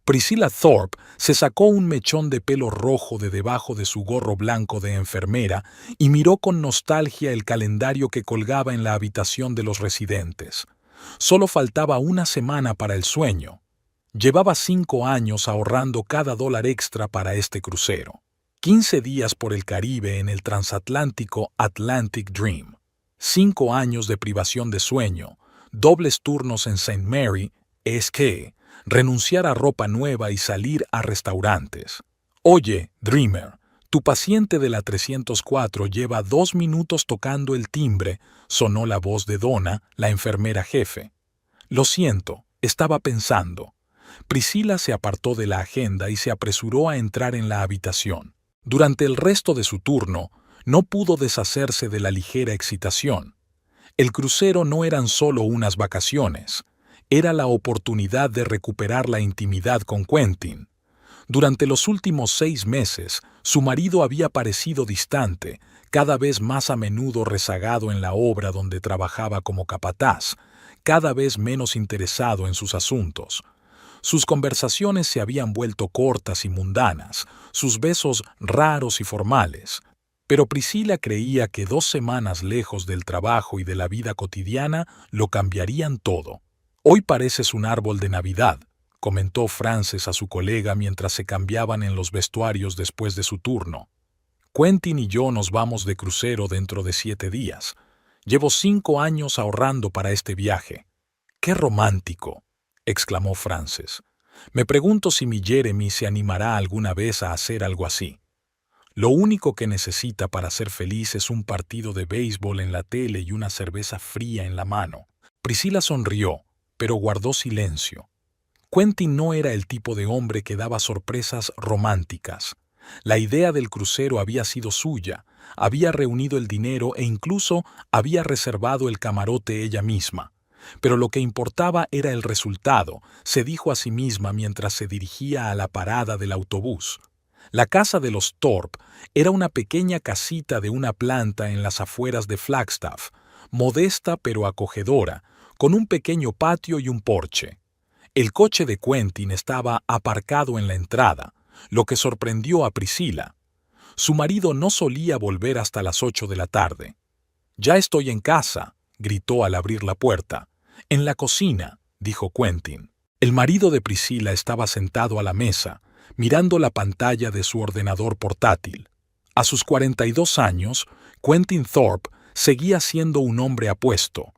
Priscilla Thorpe se sacó un mechón de pelo rojo de debajo de su gorro blanco de enfermera y miró con nostalgia el calendario que colgaba en la habitación de los residentes. Solo faltaba una semana para el sueño. Llevaba 5 años ahorrando cada dólar extra para este crucero. 15 días por el Caribe en el transatlántico Atlantic Dream. 5 años de privación de sueño, dobles turnos en St. Mary, es que renunciar a ropa nueva y salir a restaurantes. Oye, Dreamer, tu paciente de la 304 lleva 2 minutos tocando el timbre, sonó la voz de Donna, la enfermera jefe. Lo siento, estaba pensando. Priscilla se apartó de la agenda y se apresuró a entrar en la habitación. Durante el resto de su turno, no pudo deshacerse de la ligera excitación. El crucero no eran solo unas vacaciones, era la oportunidad de recuperar la intimidad con Quentin. Durante los últimos 6 meses, su marido había parecido distante, cada vez más a menudo rezagado en la obra donde trabajaba como capataz, cada vez menos interesado en sus asuntos. Sus conversaciones se habían vuelto cortas y mundanas, sus besos raros y formales. Pero Priscilla creía que 2 semanas lejos del trabajo y de la vida cotidiana lo cambiarían todo. «Hoy pareces un árbol de Navidad», comentó Frances a su colega mientras se cambiaban en los vestuarios después de su turno. «Quentin y yo nos vamos de crucero dentro de 7 días. Llevo 5 años ahorrando para este viaje». «¡Qué romántico!», exclamó Frances. «Me pregunto si mi Jeremy se animará alguna vez a hacer algo así. Lo único que necesita para ser feliz es un partido de béisbol en la tele y una cerveza fría en la mano». Priscilla sonrió, pero guardó silencio. Quentin no era el tipo de hombre que daba sorpresas románticas. La idea del crucero había sido suya, había reunido el dinero e incluso había reservado el camarote ella misma. Pero lo que importaba era el resultado, se dijo a sí misma mientras se dirigía a la parada del autobús. La casa de los Thorpe era una pequeña casita de una planta en las afueras de Flagstaff, modesta pero acogedora, con un pequeño patio y un porche. El coche de Quentin estaba aparcado en la entrada, lo que sorprendió a Priscilla. Su marido no solía volver hasta las 8 de la tarde. «Ya estoy en casa», gritó al abrir la puerta. «En la cocina», dijo Quentin. El marido de Priscilla estaba sentado a la mesa, mirando la pantalla de su ordenador portátil. A sus 42 años, Quentin Thorpe seguía siendo un hombre apuesto,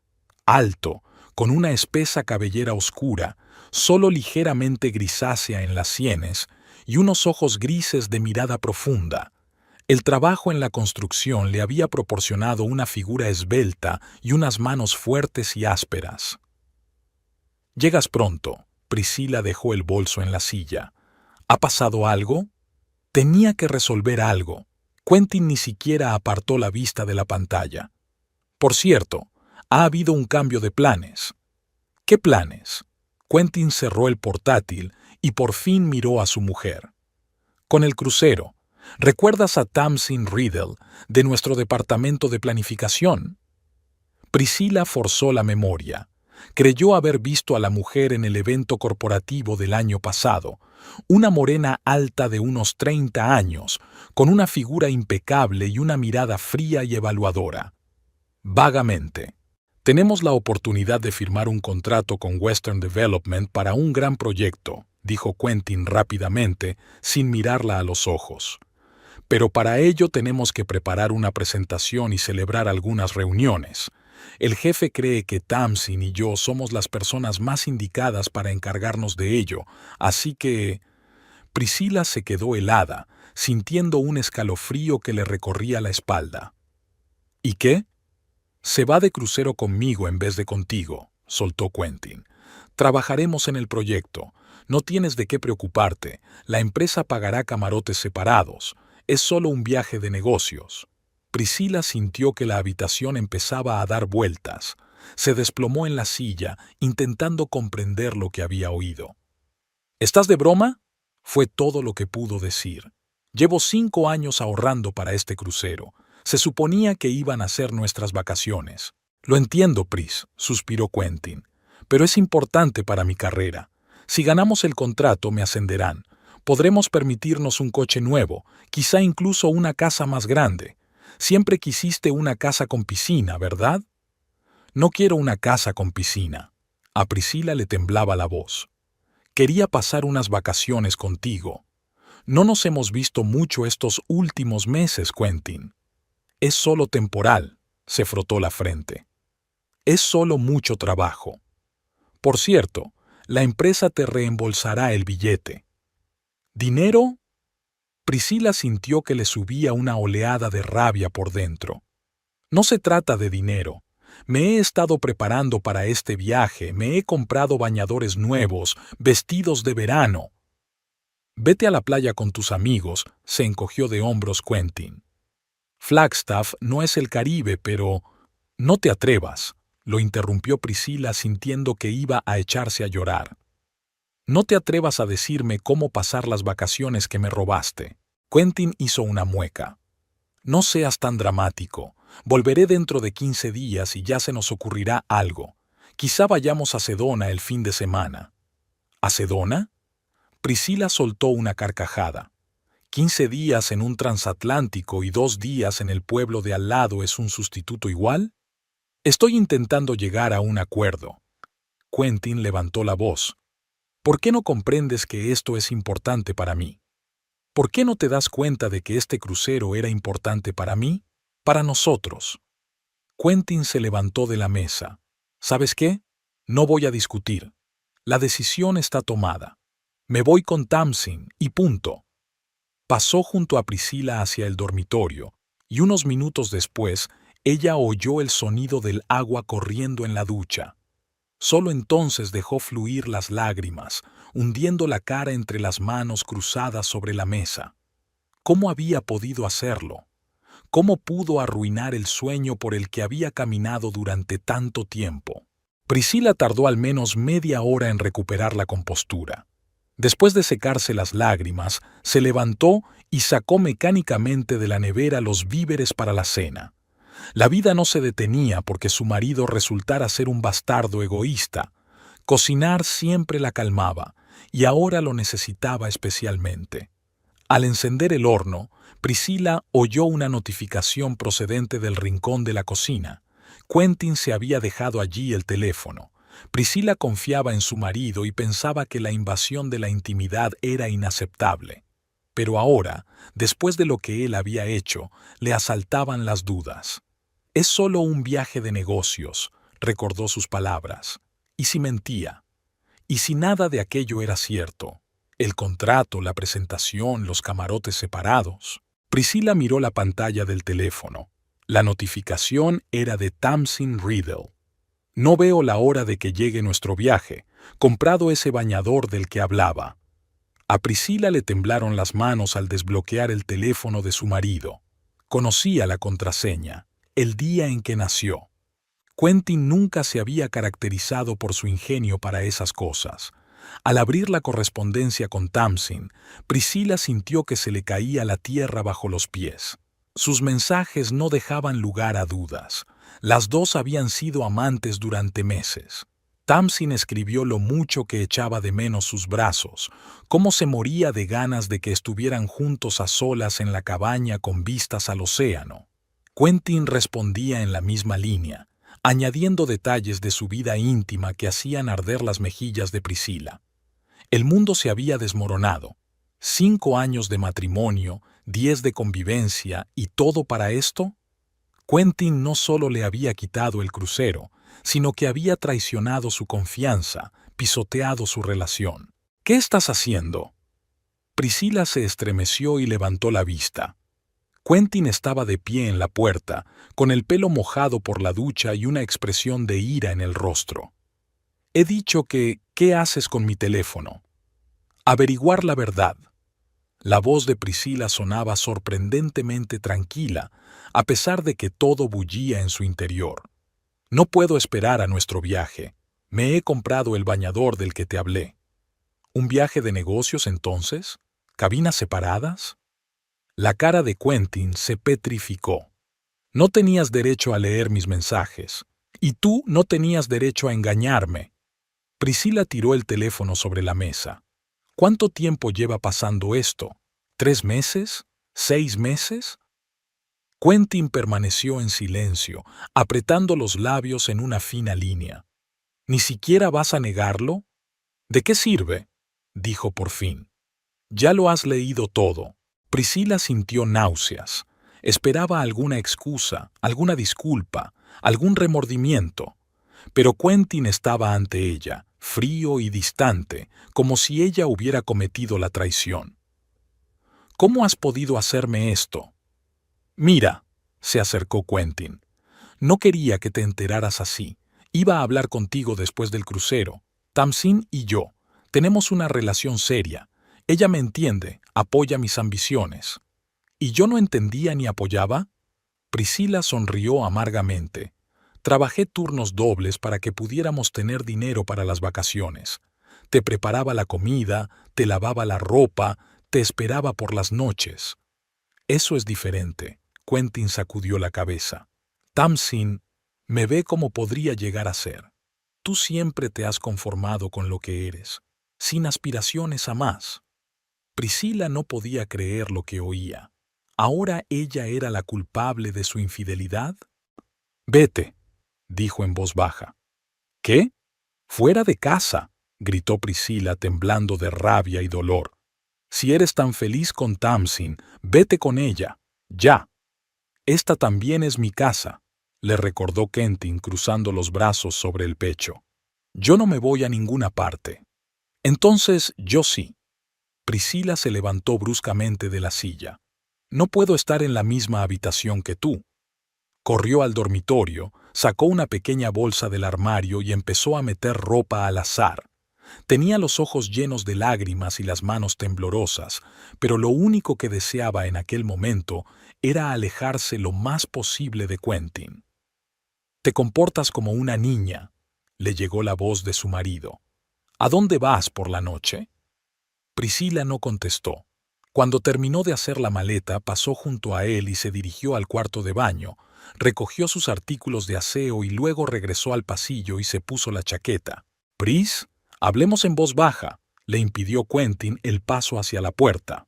alto, con una espesa cabellera oscura, solo ligeramente grisácea en las sienes, y unos ojos grises de mirada profunda. El trabajo en la construcción le había proporcionado una figura esbelta y unas manos fuertes y ásperas. «Llegas pronto», Priscilla dejó el bolso en la silla. «¿Ha pasado algo?» Tenía que resolver algo. Quentin ni siquiera apartó la vista de la pantalla. «Por cierto, ha habido un cambio de planes». «¿Qué planes?» Quentin cerró el portátil y por fin miró a su mujer. «Con el crucero. ¿Recuerdas a Tamsin Riddle, de nuestro departamento de planificación?» Priscilla forzó la memoria. Creyó haber visto a la mujer en el evento corporativo del año pasado, una morena alta de unos 30 años, con una figura impecable y una mirada fría y evaluadora. «Vagamente. Tenemos la oportunidad de firmar un contrato con Western Development para un gran proyecto», dijo Quentin rápidamente, sin mirarla a los ojos. «Pero para ello tenemos que preparar una presentación y celebrar algunas reuniones. El jefe cree que Tamsin y yo somos las personas más indicadas para encargarnos de ello, así que...» Priscilla se quedó helada, sintiendo un escalofrío que le recorría la espalda. «¿Y qué?» «Se va de crucero conmigo en vez de contigo», soltó Quentin. «Trabajaremos en el proyecto. No tienes de qué preocuparte. La empresa pagará camarotes separados. Es solo un viaje de negocios». Priscilla sintió que la habitación empezaba a dar vueltas. Se desplomó en la silla, intentando comprender lo que había oído. «¿Estás de broma?», fue todo lo que pudo decir. «Llevo 5 años ahorrando para este crucero. Se suponía que iban a ser nuestras vacaciones». «Lo entiendo, Pris», suspiró Quentin, «pero es importante para mi carrera. Si ganamos el contrato, me ascenderán. Podremos permitirnos un coche nuevo, quizá incluso una casa más grande. Siempre quisiste una casa con piscina, ¿verdad? No quiero una casa con piscina. A Priscila le temblaba la voz. Quería pasar unas vacaciones contigo. No nos hemos visto mucho estos últimos meses, Quentin. Es solo temporal, se frotó la frente. Es solo mucho trabajo. Por cierto, la empresa te reembolsará el billete. ¿Dinero? Priscila sintió que le subía una oleada de rabia por dentro. No se trata de dinero. Me he estado preparando para este viaje, me he comprado bañadores nuevos, vestidos de verano. Vete a la playa con tus amigos, se encogió de hombros Quentin. Flagstaff no es el Caribe, pero... No te atrevas, lo interrumpió Priscila sintiendo que iba a echarse a llorar. No te atrevas a decirme cómo pasar las vacaciones que me robaste. Quentin hizo una mueca. No seas tan dramático. Volveré dentro de 15 días y ya se nos ocurrirá algo. Quizá vayamos a Sedona el fin de semana. ¿A Sedona? Priscila soltó una carcajada. 15 días en un transatlántico y 2 días en el pueblo de al lado es un sustituto igual. Estoy intentando llegar a un acuerdo. Quentin levantó la voz. ¿Por qué no comprendes que esto es importante para mí? ¿Por qué no te das cuenta de que este crucero era importante para mí? Para nosotros. Quentin se levantó de la mesa. ¿Sabes qué? No voy a discutir. La decisión está tomada. Me voy con Tamsin y punto. Pasó junto a Priscila hacia el dormitorio, y unos minutos después, ella oyó el sonido del agua corriendo en la ducha. Solo entonces dejó fluir las lágrimas, hundiendo la cara entre las manos cruzadas sobre la mesa. ¿Cómo había podido hacerlo? ¿Cómo pudo arruinar el sueño por el que había caminado durante tanto tiempo? Priscila tardó al menos media hora en recuperar la compostura. Después de secarse las lágrimas, se levantó y sacó mecánicamente de la nevera los víveres para la cena. La vida no se detenía porque su marido resultara ser un bastardo egoísta. Cocinar siempre la calmaba, y ahora lo necesitaba especialmente. Al encender el horno, Priscila oyó una notificación procedente del rincón de la cocina. Quentin se había dejado allí el teléfono. Priscila confiaba en su marido y pensaba que la invasión de la intimidad era inaceptable. Pero ahora, después de lo que él había hecho, le asaltaban las dudas. Es solo un viaje de negocios, recordó sus palabras. ¿Y si mentía? ¿Y si nada de aquello era cierto? El contrato, la presentación, los camarotes separados. Priscila miró la pantalla del teléfono. La notificación era de Tamsin Riddle. No veo la hora de que llegue nuestro viaje. Comprado ese bañador del que hablaba. A Priscila le temblaron las manos al desbloquear el teléfono de su marido. Conocía la contraseña. El día en que nació. Quentin nunca se había caracterizado por su ingenio para esas cosas. Al abrir la correspondencia con Tamsin, Priscila sintió que se le caía la tierra bajo los pies. Sus mensajes no dejaban lugar a dudas. Las dos habían sido amantes durante meses. Tamsin escribió lo mucho que echaba de menos sus brazos, cómo se moría de ganas de que estuvieran juntos a solas en la cabaña con vistas al océano. Quentin respondía en la misma línea, añadiendo detalles de su vida íntima que hacían arder las mejillas de Priscila. El mundo se había desmoronado. 5 años de matrimonio, 10 de convivencia y todo para esto. Quentin no solo le había quitado el crucero, sino que había traicionado su confianza, pisoteado su relación. ¿Qué estás haciendo? Priscila se estremeció y levantó la vista. Quentin estaba de pie en la puerta, con el pelo mojado por la ducha y una expresión de ira en el rostro. He dicho que, ¿qué haces con mi teléfono? Averiguar la verdad. La voz de Priscila sonaba sorprendentemente tranquila, a pesar de que todo bullía en su interior. No puedo esperar a nuestro viaje. Me he comprado el bañador del que te hablé. ¿Un viaje de negocios entonces? ¿Cabinas separadas? La cara de Quentin se petrificó. No tenías derecho a leer mis mensajes, y tú no tenías derecho a engañarme. Priscila tiró el teléfono sobre la mesa. ¿Cuánto tiempo lleva pasando esto? ¿3 meses? ¿6 meses? Quentin permaneció en silencio, apretando los labios en una fina línea. ¿Ni siquiera vas a negarlo? ¿De qué sirve?, dijo por fin. Ya lo has leído todo. Priscila sintió náuseas. Esperaba alguna excusa, alguna disculpa, algún remordimiento. Pero Quentin estaba ante ella, frío y distante, como si ella hubiera cometido la traición. ¿Cómo has podido hacerme esto? Mira, se acercó Quentin. No quería que te enteraras así. Iba a hablar contigo después del crucero. Tamsin y yo tenemos una relación seria. Ella me entiende, apoya mis ambiciones. ¿Y yo no entendía ni apoyaba? Priscila sonrió amargamente. Trabajé turnos dobles para que pudiéramos tener dinero para las vacaciones. Te preparaba la comida, te lavaba la ropa, te esperaba por las noches. Eso es diferente. Quentin sacudió la cabeza. Tamsin me ve como podría llegar a ser. Tú siempre te has conformado con lo que eres, sin aspiraciones a más. Priscila no podía creer lo que oía. ¿Ahora ella era la culpable de su infidelidad? Vete, dijo en voz baja. ¿Qué? Fuera de casa, gritó Priscila temblando de rabia y dolor. Si eres tan feliz con Tamsin, vete con ella, ya. Esta también es mi casa, le recordó Quentin cruzando los brazos sobre el pecho. Yo no me voy a ninguna parte. Entonces yo sí. Priscila se levantó bruscamente de la silla. No puedo estar en la misma habitación que tú. Corrió al dormitorio, sacó una pequeña bolsa del armario y empezó a meter ropa al azar. Tenía los ojos llenos de lágrimas y las manos temblorosas, pero lo único que deseaba en aquel momento era alejarse lo más posible de Quentin. «Te comportas como una niña», le llegó la voz de su marido. «¿A dónde vas por la noche?». Priscila no contestó. Cuando terminó de hacer la maleta, pasó junto a él y se dirigió al cuarto de baño, recogió sus artículos de aseo y luego regresó al pasillo y se puso la chaqueta. «Pris, hablemos en voz baja», le impidió Quentin el paso hacia la puerta.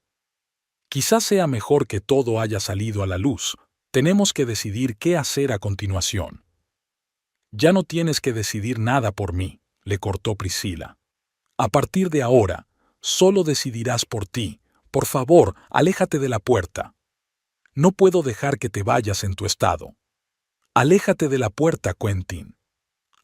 «Quizás sea mejor que todo haya salido a la luz. Tenemos que decidir qué hacer a continuación». «Ya no tienes que decidir nada por mí», le cortó Priscila. «A partir de ahora, solo decidirás por ti. Por favor, aléjate de la puerta. No puedo dejar que te vayas en tu estado». «Aléjate de la puerta, Quentin».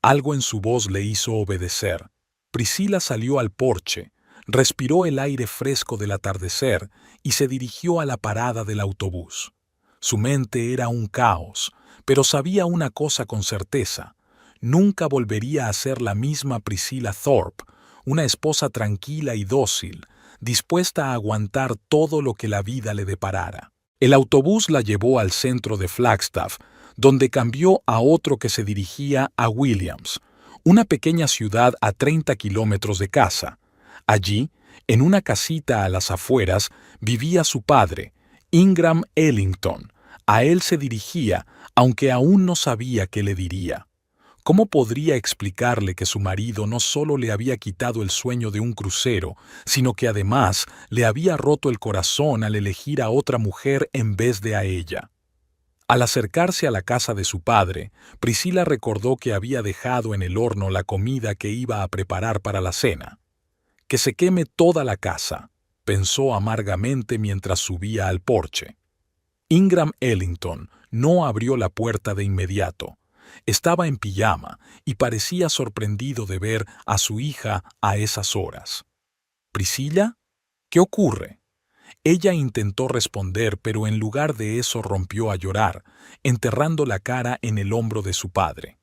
Algo en su voz le hizo obedecer. Priscila salió al porche, respiró el aire fresco del atardecer y se dirigió a la parada del autobús. Su mente era un caos, pero sabía una cosa con certeza. Nunca volvería a ser la misma Priscila Thorpe, una esposa tranquila y dócil, dispuesta a aguantar todo lo que la vida le deparara. El autobús la llevó al centro de Flagstaff, donde cambió a otro que se dirigía a Williams, una pequeña ciudad a 30 kilómetros de casa. Allí, en una casita a las afueras, vivía su padre, Ingram Ellington. A él se dirigía, aunque aún no sabía qué le diría. ¿Cómo podría explicarle que su marido no solo le había quitado el sueño de un crucero, sino que además le había roto el corazón al elegir a otra mujer en vez de a ella? Al acercarse a la casa de su padre, Priscila recordó que había dejado en el horno la comida que iba a preparar para la cena. «Que se queme toda la casa», pensó amargamente mientras subía al porche. Ingram Ellington no abrió la puerta de inmediato. Estaba en pijama y parecía sorprendido de ver a su hija a esas horas. «¿Priscila? ¿Qué ocurre?». Ella intentó responder, pero en lugar de eso rompió a llorar, enterrando la cara en el hombro de su padre.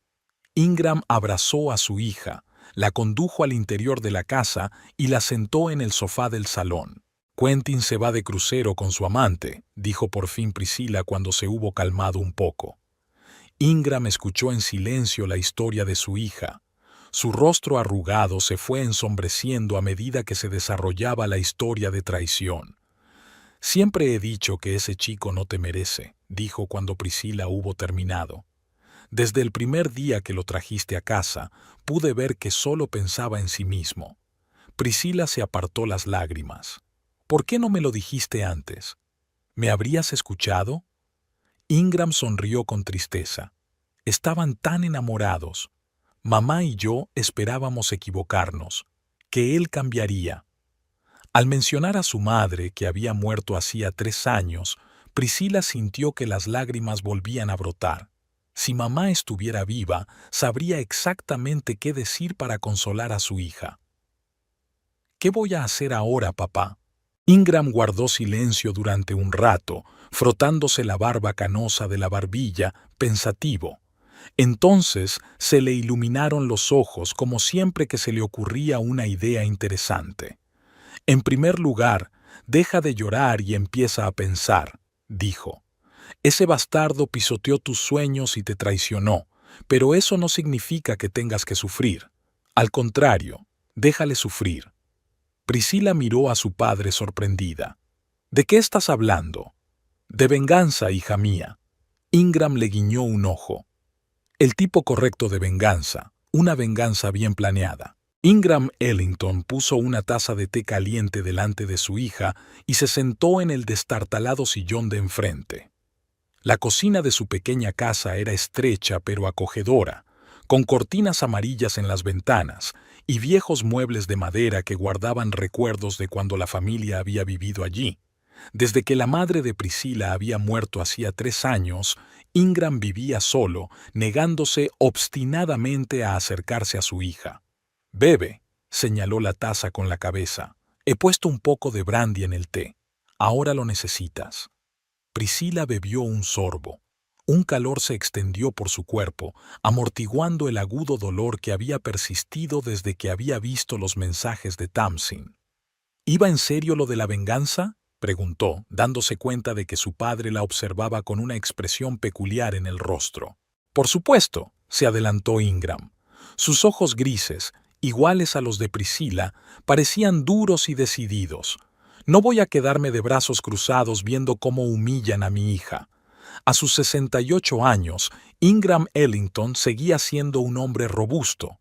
Ingram abrazó a su hija, la condujo al interior de la casa y la sentó en el sofá del salón. «Quentin se va de crucero con su amante», dijo por fin Priscila cuando se hubo calmado un poco. Ingram escuchó en silencio la historia de su hija. Su rostro arrugado se fue ensombreciendo a medida que se desarrollaba la historia de traición. «Siempre he dicho que ese chico no te merece», dijo cuando Priscila hubo terminado. Desde el primer día que lo trajiste a casa, pude ver que solo pensaba en sí mismo. Priscila se apartó las lágrimas. ¿Por qué no me lo dijiste antes? ¿Me habrías escuchado? Ingram sonrió con tristeza. Estaban tan enamorados. Mamá y yo esperábamos equivocarnos, que él cambiaría. Al mencionar a su madre, que había muerto hacía 3 años, Priscila sintió que las lágrimas volvían a brotar. Si mamá estuviera viva, sabría exactamente qué decir para consolar a su hija. ¿Qué voy a hacer ahora, papá? Ingram guardó silencio durante un rato, frotándose la barba canosa de la barbilla, pensativo. Entonces se le iluminaron los ojos como siempre que se le ocurría una idea interesante. En primer lugar, deja de llorar y empieza a pensar, dijo. Ese bastardo pisoteó tus sueños y te traicionó, pero eso no significa que tengas que sufrir. Al contrario, déjale sufrir. Priscila miró a su padre sorprendida. ¿De qué estás hablando? De venganza, hija mía. Ingram le guiñó un ojo. El tipo correcto de venganza, una venganza bien planeada. Ingram Ellington puso una taza de té caliente delante de su hija y se sentó en el destartalado sillón de enfrente. La cocina de su pequeña casa era estrecha pero acogedora, con cortinas amarillas en las ventanas y viejos muebles de madera que guardaban recuerdos de cuando la familia había vivido allí. Desde que la madre de Priscila había muerto hacía 3 años, Ingram vivía solo, negándose obstinadamente a acercarse a su hija. «Bebe», señaló la taza con la cabeza. «He puesto un poco de brandy en el té. Ahora lo necesitas». Priscila bebió un sorbo. Un calor se extendió por su cuerpo, amortiguando el agudo dolor que había persistido desde que había visto los mensajes de Tamsin. ¿Iba en serio lo de la venganza?, preguntó, dándose cuenta de que su padre la observaba con una expresión peculiar en el rostro. «Por supuesto», se adelantó Ingram. Sus ojos grises, iguales a los de Priscila, parecían duros y decididos. «No voy a quedarme de brazos cruzados viendo cómo humillan a mi hija». A sus 68 años, Ingram Ellington seguía siendo un hombre robusto,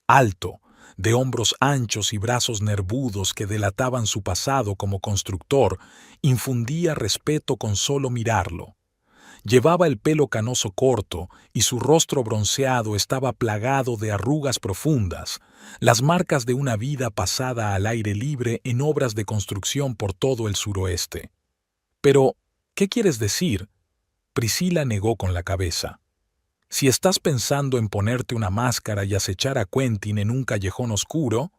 alto, de hombros anchos y brazos nervudos que delataban su pasado como constructor. Infundía respeto con solo mirarlo. Llevaba el pelo canoso corto y su rostro bronceado estaba plagado de arrugas profundas, las marcas de una vida pasada al aire libre en obras de construcción por todo el suroeste. «Pero, ¿qué quieres decir?», Priscila negó con la cabeza. «Si estás pensando en ponerte una máscara y acechar a Quentin en un callejón oscuro».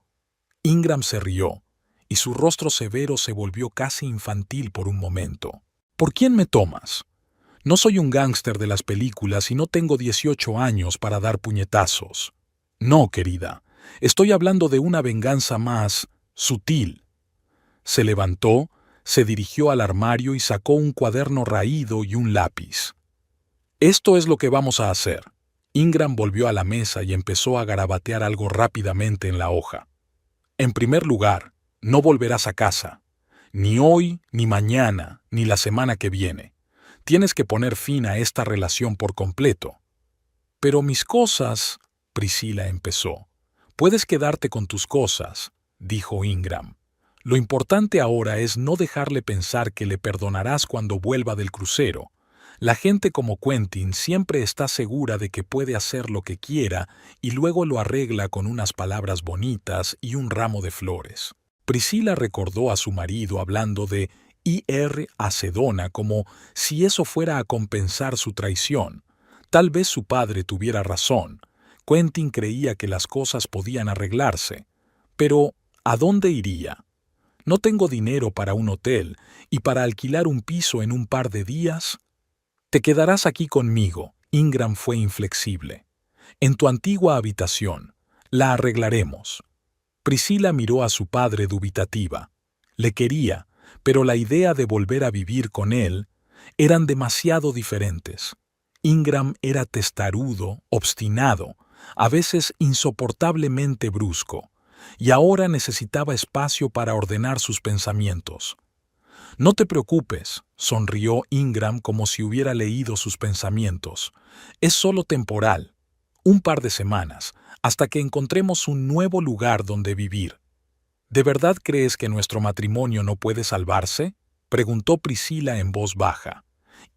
Ingram se rió, y su rostro severo se volvió casi infantil por un momento. «¿Por quién me tomas? No soy un gángster de las películas y no tengo 18 años para dar puñetazos. No, querida, estoy hablando de una venganza más sutil». Se levantó, se dirigió al armario y sacó un cuaderno raído y un lápiz. «Esto es lo que vamos a hacer». Ingram volvió a la mesa y empezó a garabatear algo rápidamente en la hoja. «En primer lugar, no volverás a casa. Ni hoy, ni mañana, ni la semana que viene. Tienes que poner fin a esta relación por completo». «Pero mis cosas», Priscila empezó. «Puedes quedarte con tus cosas», dijo Ingram. «Lo importante ahora es no dejarle pensar que le perdonarás cuando vuelva del crucero. La gente como Quentin siempre está segura de que puede hacer lo que quiera y luego lo arregla con unas palabras bonitas y un ramo de flores». Priscila recordó a su marido hablando de I.R. a Sedona como si eso fuera a compensar su traición. Tal vez su padre tuviera razón. Quentin creía que las cosas podían arreglarse. Pero, ¿a dónde iría? «No tengo dinero para un hotel y para alquilar un piso en un par de días». «Te quedarás aquí conmigo», Ingram fue inflexible. «En tu antigua habitación. La arreglaremos». Priscila miró a su padre dubitativa. Le quería, pero la idea de volver a vivir con él eran demasiado diferentes. Ingram era testarudo, obstinado, a veces insoportablemente brusco, y ahora necesitaba espacio para ordenar sus pensamientos. No te preocupes, sonrió Ingram como si hubiera leído sus pensamientos. Es solo temporal, un par de semanas, hasta que encontremos un nuevo lugar donde vivir. ¿De verdad crees que nuestro matrimonio no puede salvarse?, preguntó Priscila en voz baja.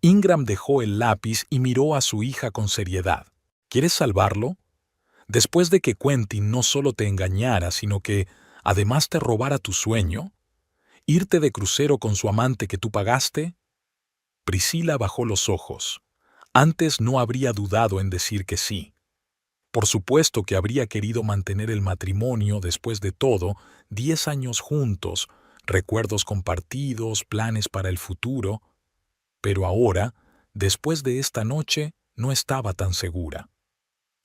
Ingram dejó el lápiz y miró a su hija con seriedad. ¿Quieres salvarlo? Después de que Quentin no solo te engañara, sino que además te robara tu sueño, ¿irte de crucero con su amante que tú pagaste? Priscila bajó los ojos. Antes no habría dudado en decir que sí. Por supuesto que habría querido mantener el matrimonio después de todo, 10 años juntos, recuerdos compartidos, planes para el futuro, pero ahora, después de esta noche, no estaba tan segura.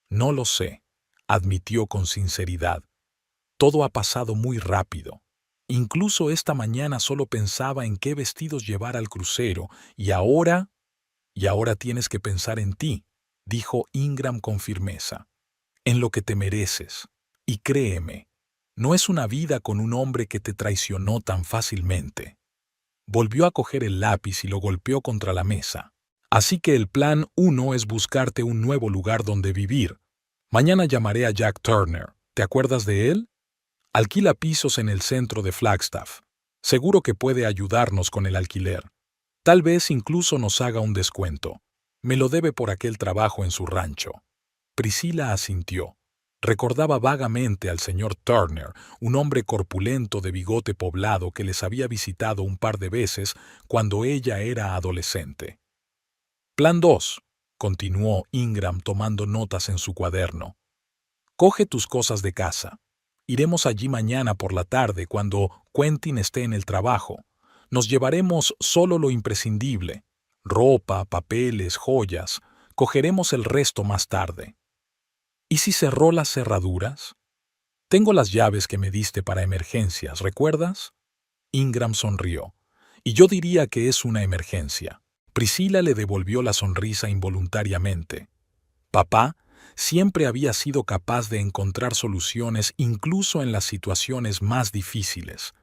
No lo sé, admitió con sinceridad. Todo ha pasado muy rápido. Incluso esta mañana solo pensaba en qué vestidos llevar al crucero, y ahora tienes que pensar en ti, dijo Ingram con firmeza, en lo que te mereces. Y créeme, no es una vida con un hombre que te traicionó tan fácilmente. Volvió a coger el lápiz y lo golpeó contra la mesa. Así que el plan 1 es buscarte un nuevo lugar donde vivir. Mañana llamaré a Jack Turner. ¿Te acuerdas de él? Alquila pisos en el centro de Flagstaff. Seguro que puede ayudarnos con el alquiler. Tal vez incluso nos haga un descuento. Me lo debe por aquel trabajo en su rancho. Priscila asintió. Recordaba vagamente al señor Turner, un hombre corpulento de bigote poblado que les había visitado un par de veces cuando ella era adolescente. Plan 2, continuó Ingram tomando notas en su cuaderno. Coge tus cosas de casa. Iremos allí mañana por la tarde cuando Quentin esté en el trabajo. Nos llevaremos solo lo imprescindible: ropa, papeles, joyas. Cogeremos el resto más tarde. ¿Y si cerró las cerraduras? Tengo las llaves que me diste para emergencias, ¿recuerdas? Ingram sonrió. Y yo diría que es una emergencia. Priscila le devolvió la sonrisa involuntariamente. Papá siempre había sido capaz de encontrar soluciones incluso en las situaciones más difíciles.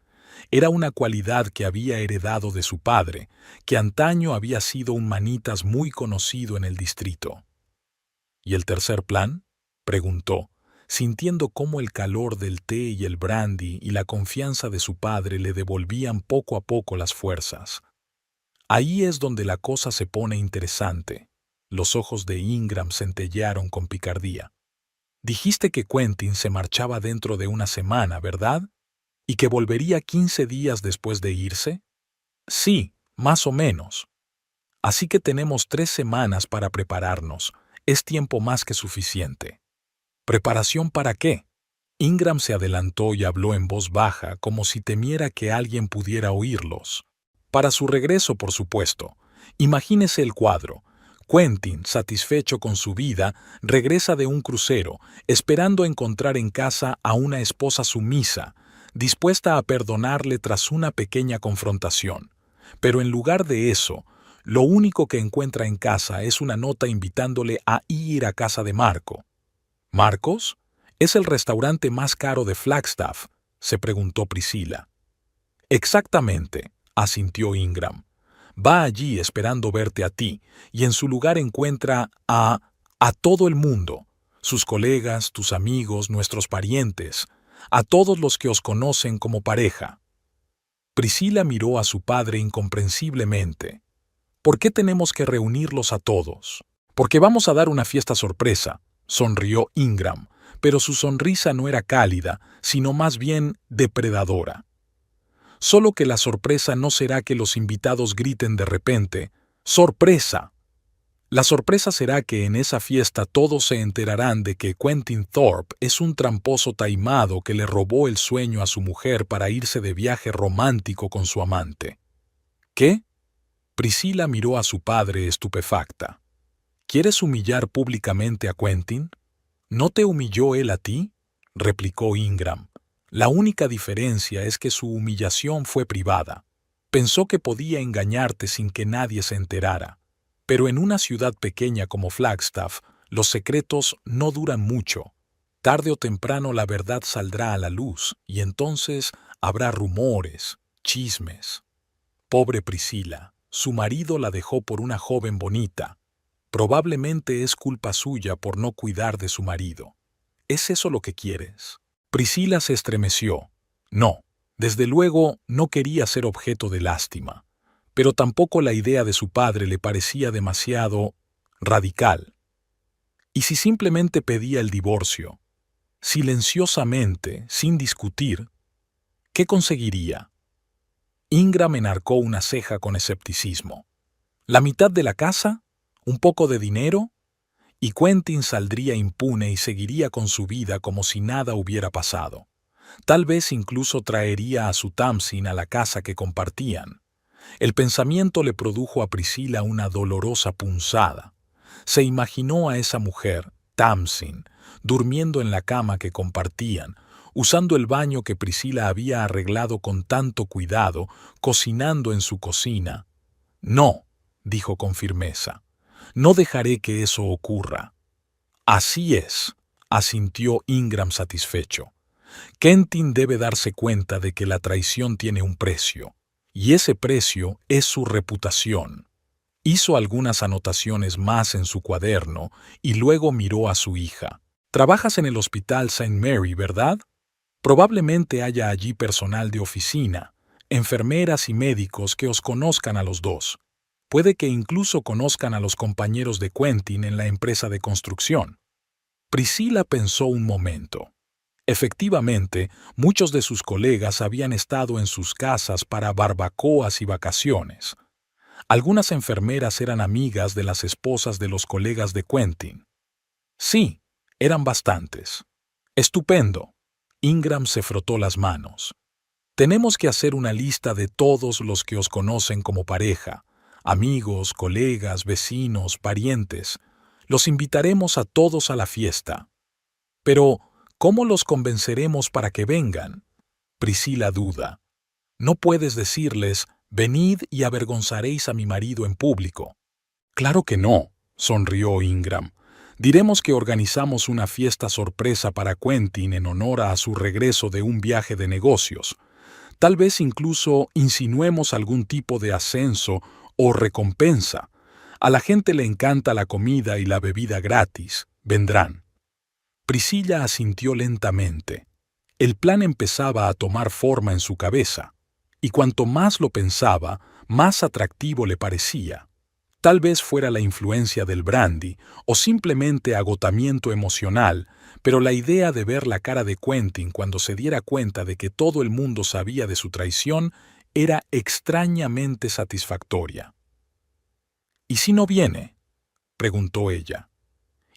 Era una cualidad que había heredado de su padre, que antaño había sido un manitas muy conocido en el distrito. ¿Y el tercer plan?, preguntó, sintiendo cómo el calor del té y el brandy y la confianza de su padre le devolvían poco a poco las fuerzas. Ahí es donde la cosa se pone interesante. Los ojos de Ingram centellearon con picardía. Dijiste que Quentin se marchaba dentro de una semana, ¿verdad? ¿Y que volvería 15 días después de irse? Sí, más o menos. Así que tenemos 3 semanas para prepararnos. Es tiempo más que suficiente. ¿Preparación para qué? Ingram se adelantó y habló en voz baja, como si temiera que alguien pudiera oírlos. Para su regreso, por supuesto. Imagínese el cuadro. Quentin, satisfecho con su vida, regresa de un crucero, esperando encontrar en casa a una esposa sumisa, dispuesta a perdonarle tras una pequeña confrontación. Pero en lugar de eso, lo único que encuentra en casa es una nota invitándole a ir a casa de Marco. ¿Marcos? ¿Es el restaurante más caro de Flagstaff?, se preguntó Priscila. Exactamente, asintió Ingram. Va allí esperando verte a ti, y en su lugar encuentra a todo el mundo, sus colegas, tus amigos, nuestros parientes, a todos los que os conocen como pareja. Priscila miró a su padre incomprensiblemente. ¿Por qué tenemos que reunirlos a todos? Porque vamos a dar una fiesta sorpresa, sonrió Ingram, pero su sonrisa no era cálida, sino más bien depredadora. Solo que la sorpresa no será que los invitados griten de repente, ¡sorpresa! La sorpresa será que en esa fiesta todos se enterarán de que Quentin Thorpe es un tramposo taimado que le robó el sueño a su mujer para irse de viaje romántico con su amante. ¿Qué? Priscila miró a su padre estupefacta. ¿Quieres humillar públicamente a Quentin? ¿No te humilló él a ti?, replicó Ingram. La única diferencia es que su humillación fue privada. Pensó que podía engañarte sin que nadie se enterara. Pero en una ciudad pequeña como Flagstaff, los secretos no duran mucho. Tarde o temprano la verdad saldrá a la luz, y entonces habrá rumores, chismes. Pobre Priscila, su marido la dejó por una joven bonita. Probablemente es culpa suya por no cuidar de su marido. ¿Es eso lo que quieres? Priscila se estremeció. No, desde luego no quería ser objeto de lástima, pero tampoco la idea de su padre le parecía demasiado radical. ¿Y si simplemente pedía el divorcio? Silenciosamente, sin discutir, ¿qué conseguiría? Ingram enarcó una ceja con escepticismo. ¿La mitad de la casa? ¿Un poco de dinero? Y Quentin saldría impune y seguiría con su vida como si nada hubiera pasado. Tal vez incluso traería a su Tamsin a la casa que compartían. El pensamiento le produjo a Priscila una dolorosa punzada. Se imaginó a esa mujer, Tamsin, durmiendo en la cama que compartían, usando el baño que Priscila había arreglado con tanto cuidado, cocinando en su cocina. No, dijo con firmeza, no dejaré que eso ocurra. Así es, asintió Ingram satisfecho. Quentin debe darse cuenta de que la traición tiene un precio, y ese precio es su reputación. Hizo algunas anotaciones más en su cuaderno y luego miró a su hija. Trabajas en el Hospital St. Mary, ¿verdad? Probablemente haya allí personal de oficina, enfermeras y médicos que os conozcan a los dos. Puede que incluso conozcan a los compañeros de Quentin en la empresa de construcción. Priscila pensó un momento. Efectivamente, muchos de sus colegas habían estado en sus casas para barbacoas y vacaciones. Algunas enfermeras eran amigas de las esposas de los colegas de Quentin. Sí, eran bastantes. Estupendo. Ingram se frotó las manos. Tenemos que hacer una lista de todos los que os conocen como pareja, amigos, colegas, vecinos, parientes. Los invitaremos a todos a la fiesta. Pero, ¿cómo los convenceremos para que vengan? Priscila duda. No puedes decirles, venid y avergonzaréis a mi marido en público. Claro que no, sonrió Ingram. Diremos que organizamos una fiesta sorpresa para Quentin en honor a su regreso de un viaje de negocios. Tal vez incluso insinuemos algún tipo de ascenso o recompensa. A la gente le encanta la comida y la bebida gratis. Vendrán. Priscilla asintió lentamente. El plan empezaba a tomar forma en su cabeza, y cuanto más lo pensaba, más atractivo le parecía. Tal vez fuera la influencia del brandy o simplemente agotamiento emocional, pero la idea de ver la cara de Quentin cuando se diera cuenta de que todo el mundo sabía de su traición era extrañamente satisfactoria. ¿Y si no viene?, preguntó ella.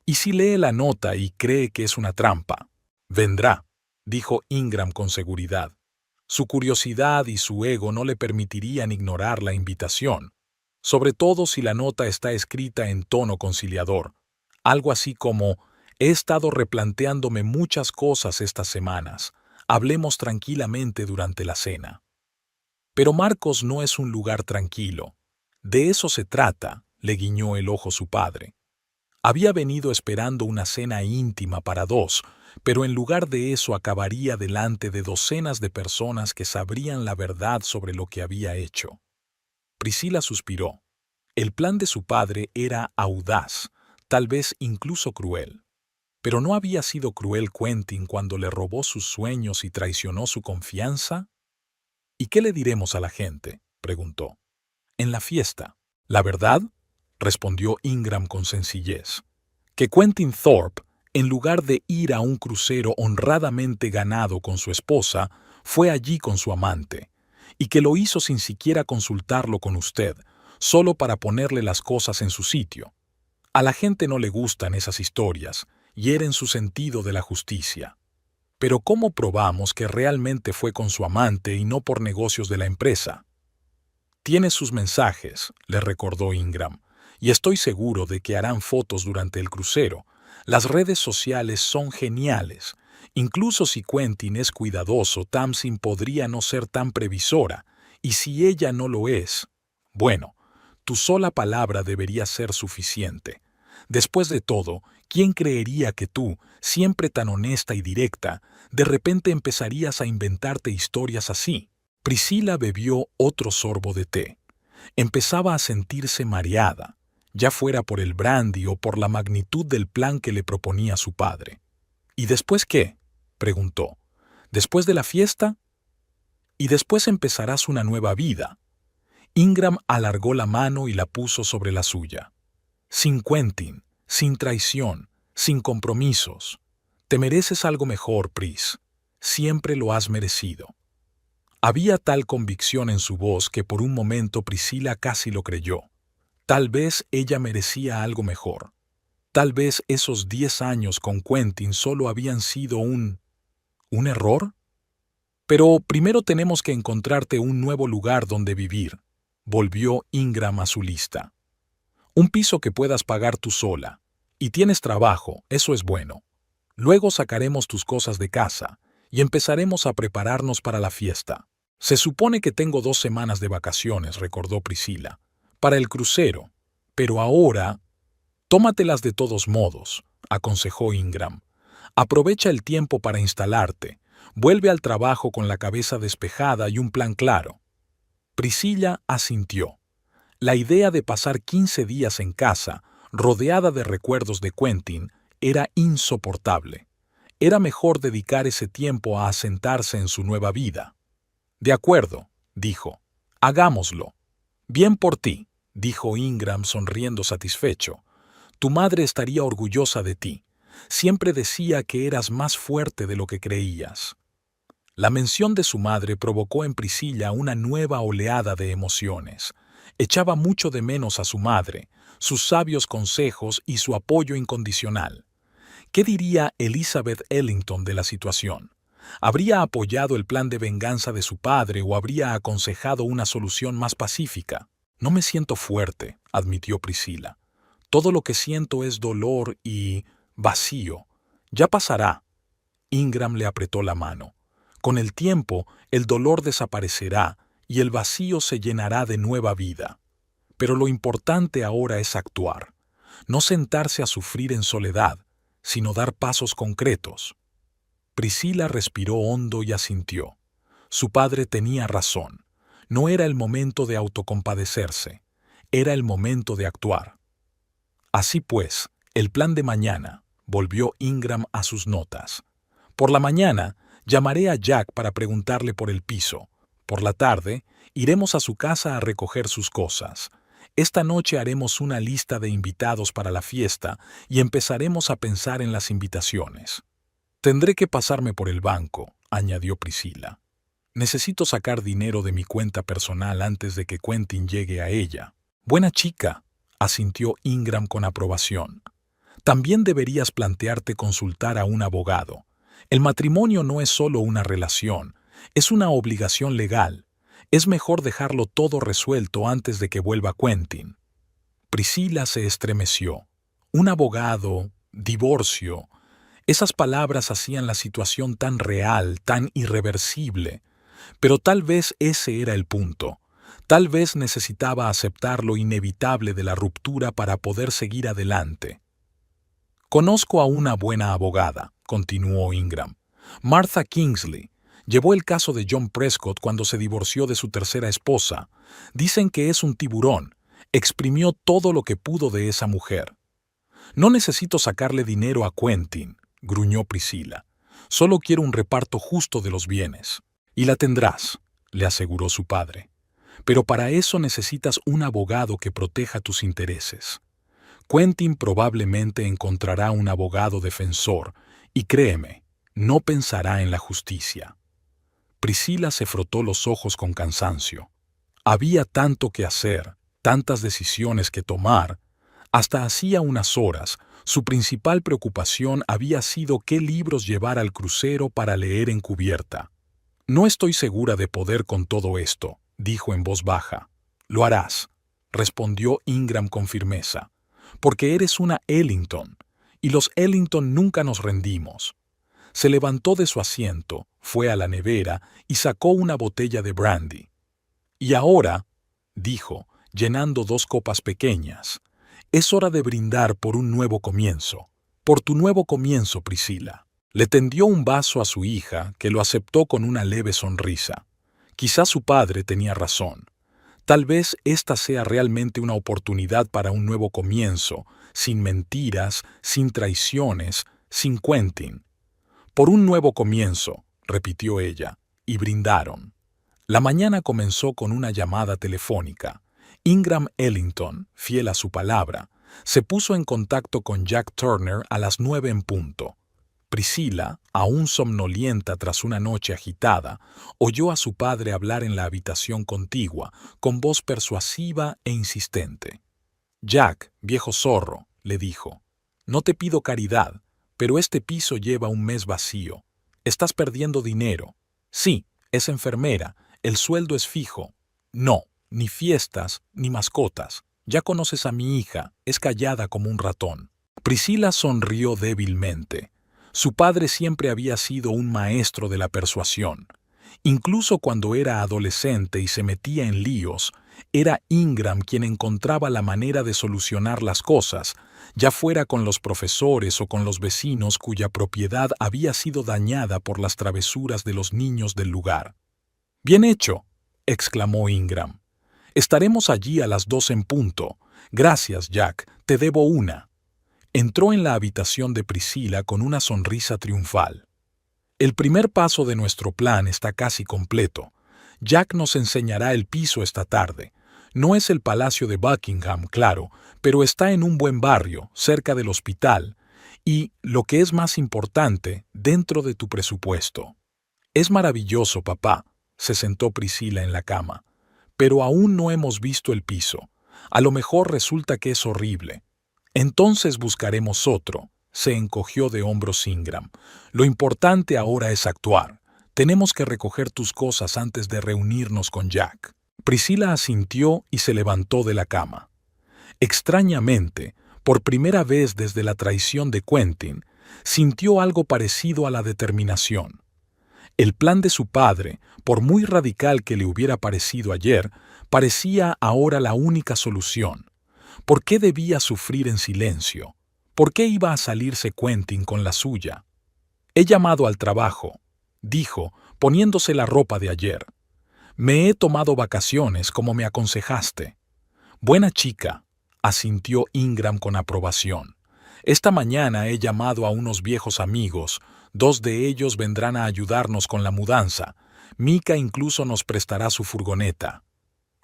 ¿Y si lee la nota y cree que es una trampa? Vendrá, dijo Ingram con seguridad. Su curiosidad y su ego no le permitirían ignorar la invitación, sobre todo si la nota está escrita en tono conciliador, algo así como: he estado replanteándome muchas cosas estas semanas, hablemos tranquilamente durante la cena. Pero Marcos no es un lugar tranquilo. De eso se trata, le guiñó el ojo su padre. Había venido esperando una cena íntima para dos, pero en lugar de eso acabaría delante de docenas de personas que sabrían la verdad sobre lo que había hecho. Priscila suspiró. El plan de su padre era audaz, tal vez incluso cruel. ¿Pero no había sido cruel Quentin cuando le robó sus sueños y traicionó su confianza? ¿Y qué le diremos a la gente?, preguntó. En la fiesta. ¿La verdad?, respondió Ingram con sencillez. Que Quentin Thorpe, en lugar de ir a un crucero honradamente ganado con su esposa, fue allí con su amante, y que lo hizo sin siquiera consultarlo con usted, solo para ponerle las cosas en su sitio. A la gente no le gustan esas historias, hieren su sentido de la justicia. Pero ¿cómo probamos que realmente fue con su amante y no por negocios de la empresa? Tiene sus mensajes, le recordó Ingram, y estoy seguro de que harán fotos durante el crucero. Las redes sociales son geniales. Incluso si Quentin es cuidadoso, Tamsin podría no ser tan previsora, y si ella no lo es, bueno, tu sola palabra debería ser suficiente. Después de todo, ¿quién creería que tú, siempre tan honesta y directa, de repente empezarías a inventarte historias así? Priscila bebió otro sorbo de té. Empezaba a sentirse mareada, ya fuera por el brandy o por la magnitud del plan que le proponía su padre. ¿Y después qué?, preguntó. ¿Después de la fiesta? Y después empezarás una nueva vida. Ingram alargó la mano y la puso sobre la suya. Sin Quentin, sin traición, sin compromisos. Te mereces algo mejor, Pris. Siempre lo has merecido. Había tal convicción en su voz que por un momento Priscila casi lo creyó. Tal vez ella merecía algo mejor. Tal vez esos 10 años con Quentin solo habían sido ¿un error? Pero primero tenemos que encontrarte un nuevo lugar donde vivir, volvió Ingram a su lista. Un piso que puedas pagar tú sola. Y tienes trabajo, eso es bueno. Luego sacaremos tus cosas de casa y empezaremos a prepararnos para la fiesta. Se supone que tengo 2 semanas de vacaciones, recordó Priscila, para el crucero, pero ahora... Tómatelas de todos modos, aconsejó Ingram. Aprovecha el tiempo para instalarte. Vuelve al trabajo con la cabeza despejada y un plan claro. Priscila asintió. La idea de pasar 15 días en casa, rodeada de recuerdos de Quentin, era insoportable. Era mejor dedicar ese tiempo a asentarse en su nueva vida. De acuerdo, dijo. Hagámoslo. Bien por ti, dijo Ingram sonriendo satisfecho. Tu madre estaría orgullosa de ti. Siempre decía que eras más fuerte de lo que creías. La mención de su madre provocó en Priscila una nueva oleada de emociones. Echaba mucho de menos a su madre, sus sabios consejos y su apoyo incondicional. ¿Qué diría Elizabeth Ellington de la situación? ¿Habría apoyado el plan de venganza de su padre o habría aconsejado una solución más pacífica? No me siento fuerte, admitió Priscila. Todo lo que siento es dolor y vacío. Ya pasará. Ingram le apretó la mano. Con el tiempo, el dolor desaparecerá y el vacío se llenará de nueva vida. Pero lo importante ahora es actuar. No sentarse a sufrir en soledad, sino dar pasos concretos. Priscila respiró hondo y asintió. Su padre tenía razón. No era el momento de autocompadecerse. Era el momento de actuar. Así pues, el plan de mañana, volvió Ingram a sus notas. Por la mañana, llamaré a Jack para preguntarle por el piso. Por la tarde, iremos a su casa a recoger sus cosas. Esta noche haremos una lista de invitados para la fiesta y empezaremos a pensar en las invitaciones. Tendré que pasarme por el banco, añadió Priscila. Necesito sacar dinero de mi cuenta personal antes de que Quentin llegue a ella. Buena chica, asintió Ingram con aprobación. También deberías plantearte consultar a un abogado. El matrimonio no es solo una relación, es una obligación legal. Es mejor dejarlo todo resuelto antes de que vuelva Quentin. Priscila se estremeció. Un abogado, divorcio. Esas palabras hacían la situación tan real, tan irreversible. Pero tal vez ese era el punto. Tal vez necesitaba aceptar lo inevitable de la ruptura para poder seguir adelante. Conozco a una buena abogada, continuó Ingram. Martha Kingsley. Llevó el caso de John Prescott cuando se divorció de su tercera esposa. Dicen que es un tiburón. Exprimió todo lo que pudo de esa mujer. No necesito sacarle dinero a Quentin, gruñó Priscila. Solo quiero un reparto justo de los bienes. Y la tendrás, le aseguró su padre. Pero para eso necesitas un abogado que proteja tus intereses. Quentin probablemente encontrará un abogado defensor y créeme, no pensará en la justicia. Priscila se frotó los ojos con cansancio. Había tanto que hacer, tantas decisiones que tomar. Hasta hacía unas horas, su principal preocupación había sido qué libros llevar al crucero para leer en cubierta. No estoy segura de poder con todo esto, dijo en voz baja. Lo harás, respondió Ingram con firmeza, porque eres una Ellington, y los Ellington nunca nos rendimos. Se levantó de su asiento, fue a la nevera y sacó una botella de brandy. Y ahora, dijo, llenando 2 copas pequeñas, es hora de brindar por un nuevo comienzo. Por tu nuevo comienzo, Priscila. Le tendió un vaso a su hija, que lo aceptó con una leve sonrisa. Quizás su padre tenía razón. Tal vez esta sea realmente una oportunidad para un nuevo comienzo, sin mentiras, sin traiciones, sin Quentin. Por un nuevo comienzo, repitió ella, y brindaron. La mañana comenzó con una llamada telefónica. Ingram Ellington, fiel a su palabra, se puso en contacto con Jack Turner a las 9 en punto. Priscila, aún somnolienta tras una noche agitada, oyó a su padre hablar en la habitación contigua, con voz persuasiva e insistente. «Jack, viejo zorro», le dijo, «no te pido caridad, pero este piso lleva un mes vacío. Estás perdiendo dinero. Sí, es enfermera, el sueldo es fijo. No, ni fiestas, ni mascotas. Ya conoces a mi hija, es callada como un ratón». Priscila sonrió débilmente. Su padre siempre había sido un maestro de la persuasión. Incluso cuando era adolescente y se metía en líos, era Ingram quien encontraba la manera de solucionar las cosas, ya fuera con los profesores o con los vecinos cuya propiedad había sido dañada por las travesuras de los niños del lugar. «Bien hecho», exclamó Ingram. «Estaremos allí a las 2 en punto. Gracias, Jack, te debo una». Entró en la habitación de Priscila con una sonrisa triunfal. «El primer paso de nuestro plan está casi completo. Jack nos enseñará el piso esta tarde. No es el Palacio de Buckingham, claro, pero está en un buen barrio, cerca del hospital, y, lo que es más importante, dentro de tu presupuesto». «Es maravilloso, papá», se sentó Priscila en la cama. «Pero aún no hemos visto el piso. A lo mejor resulta que es horrible. Entonces buscaremos otro», se encogió de hombros Ingram. «Lo importante ahora es actuar. Tenemos que recoger tus cosas antes de reunirnos con Jack». Priscila asintió y se levantó de la cama. Extrañamente, por primera vez desde la traición de Quentin, sintió algo parecido a la determinación. El plan de su padre, por muy radical que le hubiera parecido ayer, parecía ahora la única solución. ¿Por qué debía sufrir en silencio? ¿Por qué iba a salirse Quentin con la suya? «He llamado al trabajo», dijo, poniéndose la ropa de ayer. «Me he tomado vacaciones, como me aconsejaste». «Buena chica», asintió Ingram con aprobación. «Esta mañana he llamado a unos viejos amigos. 2 de ellos vendrán a ayudarnos con la mudanza. Mika incluso nos prestará su furgoneta».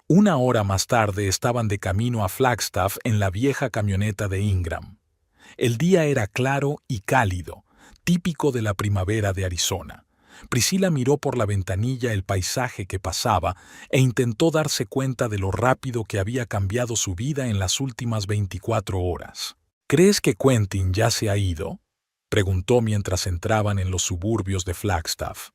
1 hora más tarde estaban de camino a Flagstaff en la vieja camioneta de Ingram. El día era claro y cálido, típico de la primavera de Arizona. Priscila miró por la ventanilla el paisaje que pasaba e intentó darse cuenta de lo rápido que había cambiado su vida en las últimas 24 horas. «¿Crees que Quentin ya se ha ido?», preguntó mientras entraban en los suburbios de Flagstaff.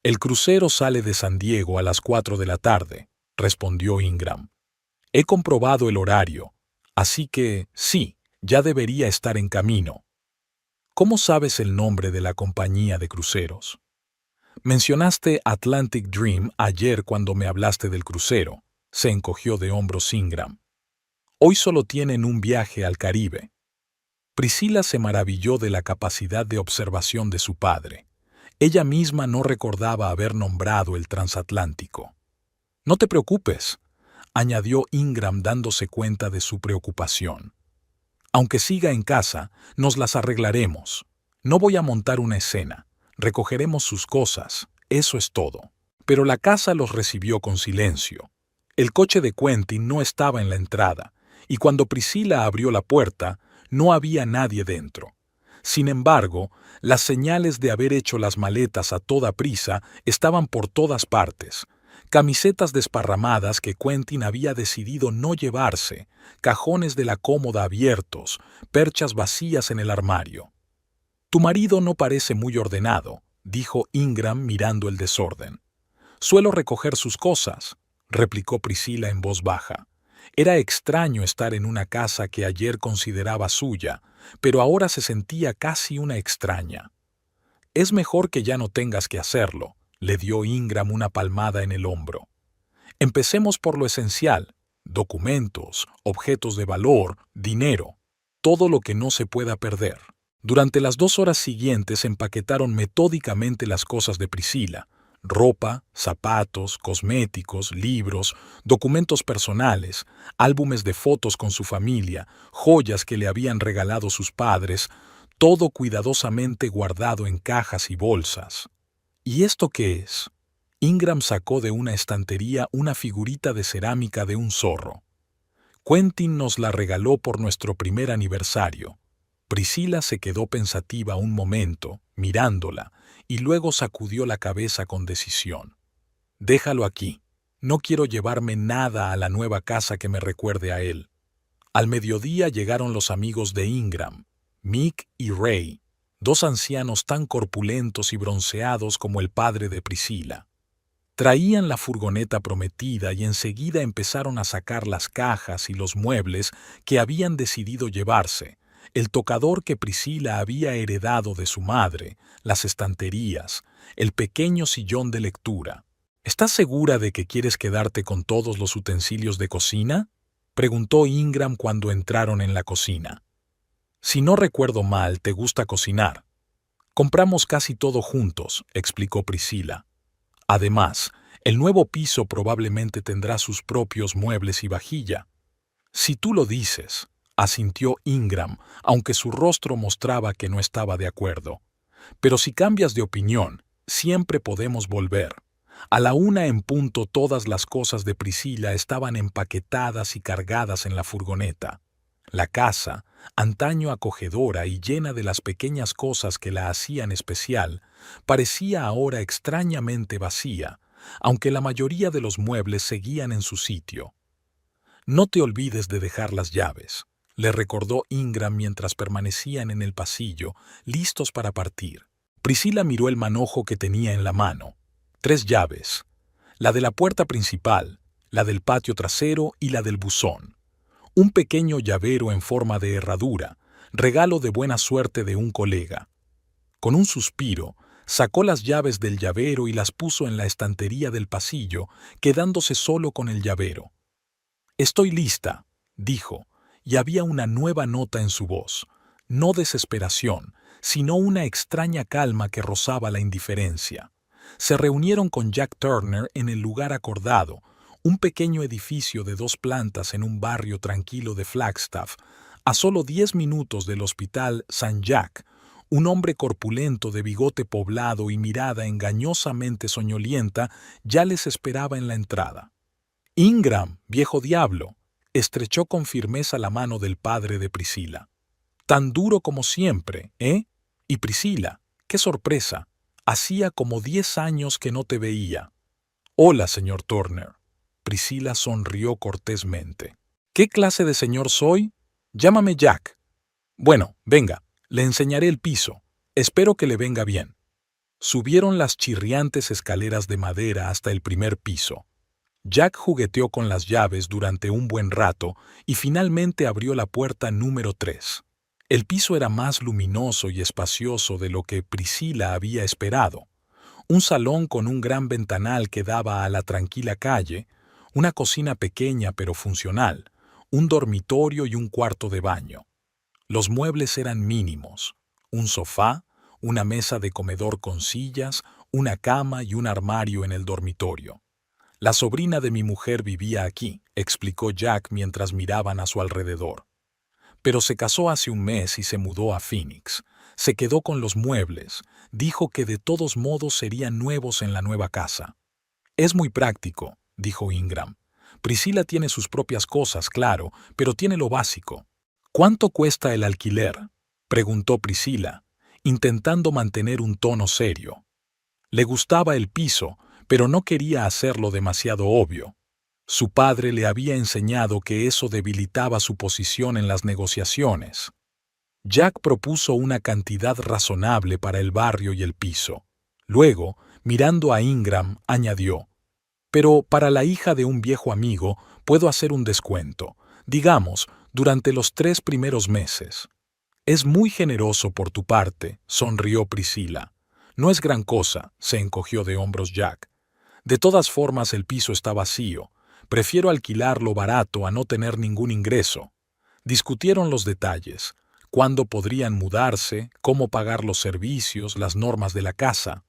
«El crucero sale de San Diego a las 4 de la tarde», respondió Ingram. «He comprobado el horario, así que sí, ya debería estar en camino». «¿Cómo sabes el nombre de la compañía de cruceros?». «Mencionaste Atlantic Dream ayer cuando me hablaste del crucero», se encogió de hombros Ingram. «Hoy solo tienen un viaje al Caribe». Priscila se maravilló de la capacidad de observación de su padre. Ella misma no recordaba haber nombrado el transatlántico. «No te preocupes», añadió Ingram dándose cuenta de su preocupación. «Aunque siga en casa, nos las arreglaremos. No voy a montar una escena. Recogeremos sus cosas, eso es todo». Pero la casa los recibió con silencio. El coche de Quentin no estaba en la entrada, y cuando Priscila abrió la puerta, no había nadie dentro. Sin embargo, las señales de haber hecho las maletas a toda prisa estaban por todas partes. Camisetas desparramadas que Quentin había decidido no llevarse, cajones de la cómoda abiertos, perchas vacías en el armario. «Tu marido no parece muy ordenado», dijo Ingram mirando el desorden. «Suelo recoger sus cosas», replicó Priscila en voz baja. Era extraño estar en una casa que ayer consideraba suya, pero ahora se sentía casi una extraña. «Es mejor que ya no tengas que hacerlo», le dio Ingram una palmada en el hombro. «Empecemos por lo esencial: documentos, objetos de valor, dinero, todo lo que no se pueda perder». Durante las 2 horas siguientes empaquetaron metódicamente las cosas de Priscila, ropa, zapatos, cosméticos, libros, documentos personales, álbumes de fotos con su familia, joyas que le habían regalado sus padres, todo cuidadosamente guardado en cajas y bolsas. ¿Y esto qué es? Ingram sacó de una estantería una figurita de cerámica de un zorro. Quentin nos la regaló por nuestro primer aniversario. Priscila se quedó pensativa un momento, mirándola, y luego sacudió la cabeza con decisión. Déjalo aquí. No quiero llevarme nada a la nueva casa que me recuerde a él. Al mediodía llegaron los amigos de Ingram, Mick y Ray, dos ancianos tan corpulentos y bronceados como el padre de Priscila. Traían la furgoneta prometida y enseguida empezaron a sacar las cajas y los muebles que habían decidido llevarse, el tocador que Priscila había heredado de su madre, las estanterías, el pequeño sillón de lectura. ¿Estás segura de que quieres quedarte con todos los utensilios de cocina?, preguntó Ingram cuando entraron en la cocina. Si no recuerdo mal, te gusta cocinar. Compramos casi todo juntos, explicó Priscila. Además, el nuevo piso probablemente tendrá sus propios muebles y vajilla. Si tú lo dices, asintió Ingram, aunque su rostro mostraba que no estaba de acuerdo. Pero si cambias de opinión, siempre podemos volver. A la 1 en punto todas las cosas de Priscila estaban empaquetadas y cargadas en la furgoneta. La casa, antaño acogedora y llena de las pequeñas cosas que la hacían especial, parecía ahora extrañamente vacía, aunque la mayoría de los muebles seguían en su sitio. No te olvides de dejar las llaves, le recordó Ingram mientras permanecían en el pasillo, listos para partir. Priscila miró el manojo que tenía en la mano. 3 llaves, la de la puerta principal, la del patio trasero y la del buzón. Un pequeño llavero en forma de herradura, regalo de buena suerte de un colega. Con un suspiro, sacó las llaves del llavero y las puso en la estantería del pasillo, quedándose solo con el llavero. «Estoy lista», dijo, y había una nueva nota en su voz, no desesperación, sino una extraña calma que rozaba la indiferencia. Se reunieron con Jack Turner en el lugar acordado, un pequeño edificio de 2 plantas en un barrio tranquilo de Flagstaff, a solo 10 minutos del hospital St. Jack. Un hombre corpulento de bigote poblado y mirada engañosamente soñolienta ya les esperaba en la entrada. «Ingram, viejo diablo», estrechó con firmeza la mano del padre de Priscila. «Tan duro como siempre, ¿eh? Y Priscila, qué sorpresa. Hacía como 10 años que no te veía». «Hola, señor Turner». Priscila sonrió cortésmente. «¿Qué clase de señor soy? Llámame Jack». «Bueno, venga, le enseñaré el piso. Espero que le venga bien». Subieron las chirriantes escaleras de madera hasta el primer piso. Jack jugueteó con las llaves durante un buen rato y finalmente abrió la puerta número 3. El piso era más luminoso y espacioso de lo que Priscila había esperado. Un salón con un gran ventanal que daba a la tranquila calle, una cocina pequeña pero funcional, un dormitorio y un cuarto de baño. Los muebles eran mínimos: un sofá, una mesa de comedor con sillas, una cama y un armario en el dormitorio. «La sobrina de mi mujer vivía aquí», explicó Jack mientras miraban a su alrededor. «Pero se casó hace un mes y se mudó a Phoenix. Se quedó con los muebles. Dijo que de todos modos serían nuevos en la nueva casa». «Es muy práctico», dijo Ingram. «Priscila tiene sus propias cosas, claro, pero tiene lo básico». «¿Cuánto cuesta el alquiler?», preguntó Priscila, intentando mantener un tono serio. Le gustaba el piso, pero no quería hacerlo demasiado obvio. Su padre le había enseñado que eso debilitaba su posición en las negociaciones. Jack propuso una cantidad razonable para el barrio y el piso. Luego, mirando a Ingram, añadió: «Pero para la hija de un viejo amigo puedo hacer un descuento, digamos, durante los 3 primeros meses». «Es muy generoso por tu parte», sonrió Priscila. «No es gran cosa», se encogió de hombros Jack. «De todas formas el piso está vacío. Prefiero alquilarlo barato a no tener ningún ingreso». Discutieron los detalles: cuándo podrían mudarse, cómo pagar los servicios, las normas de la casa.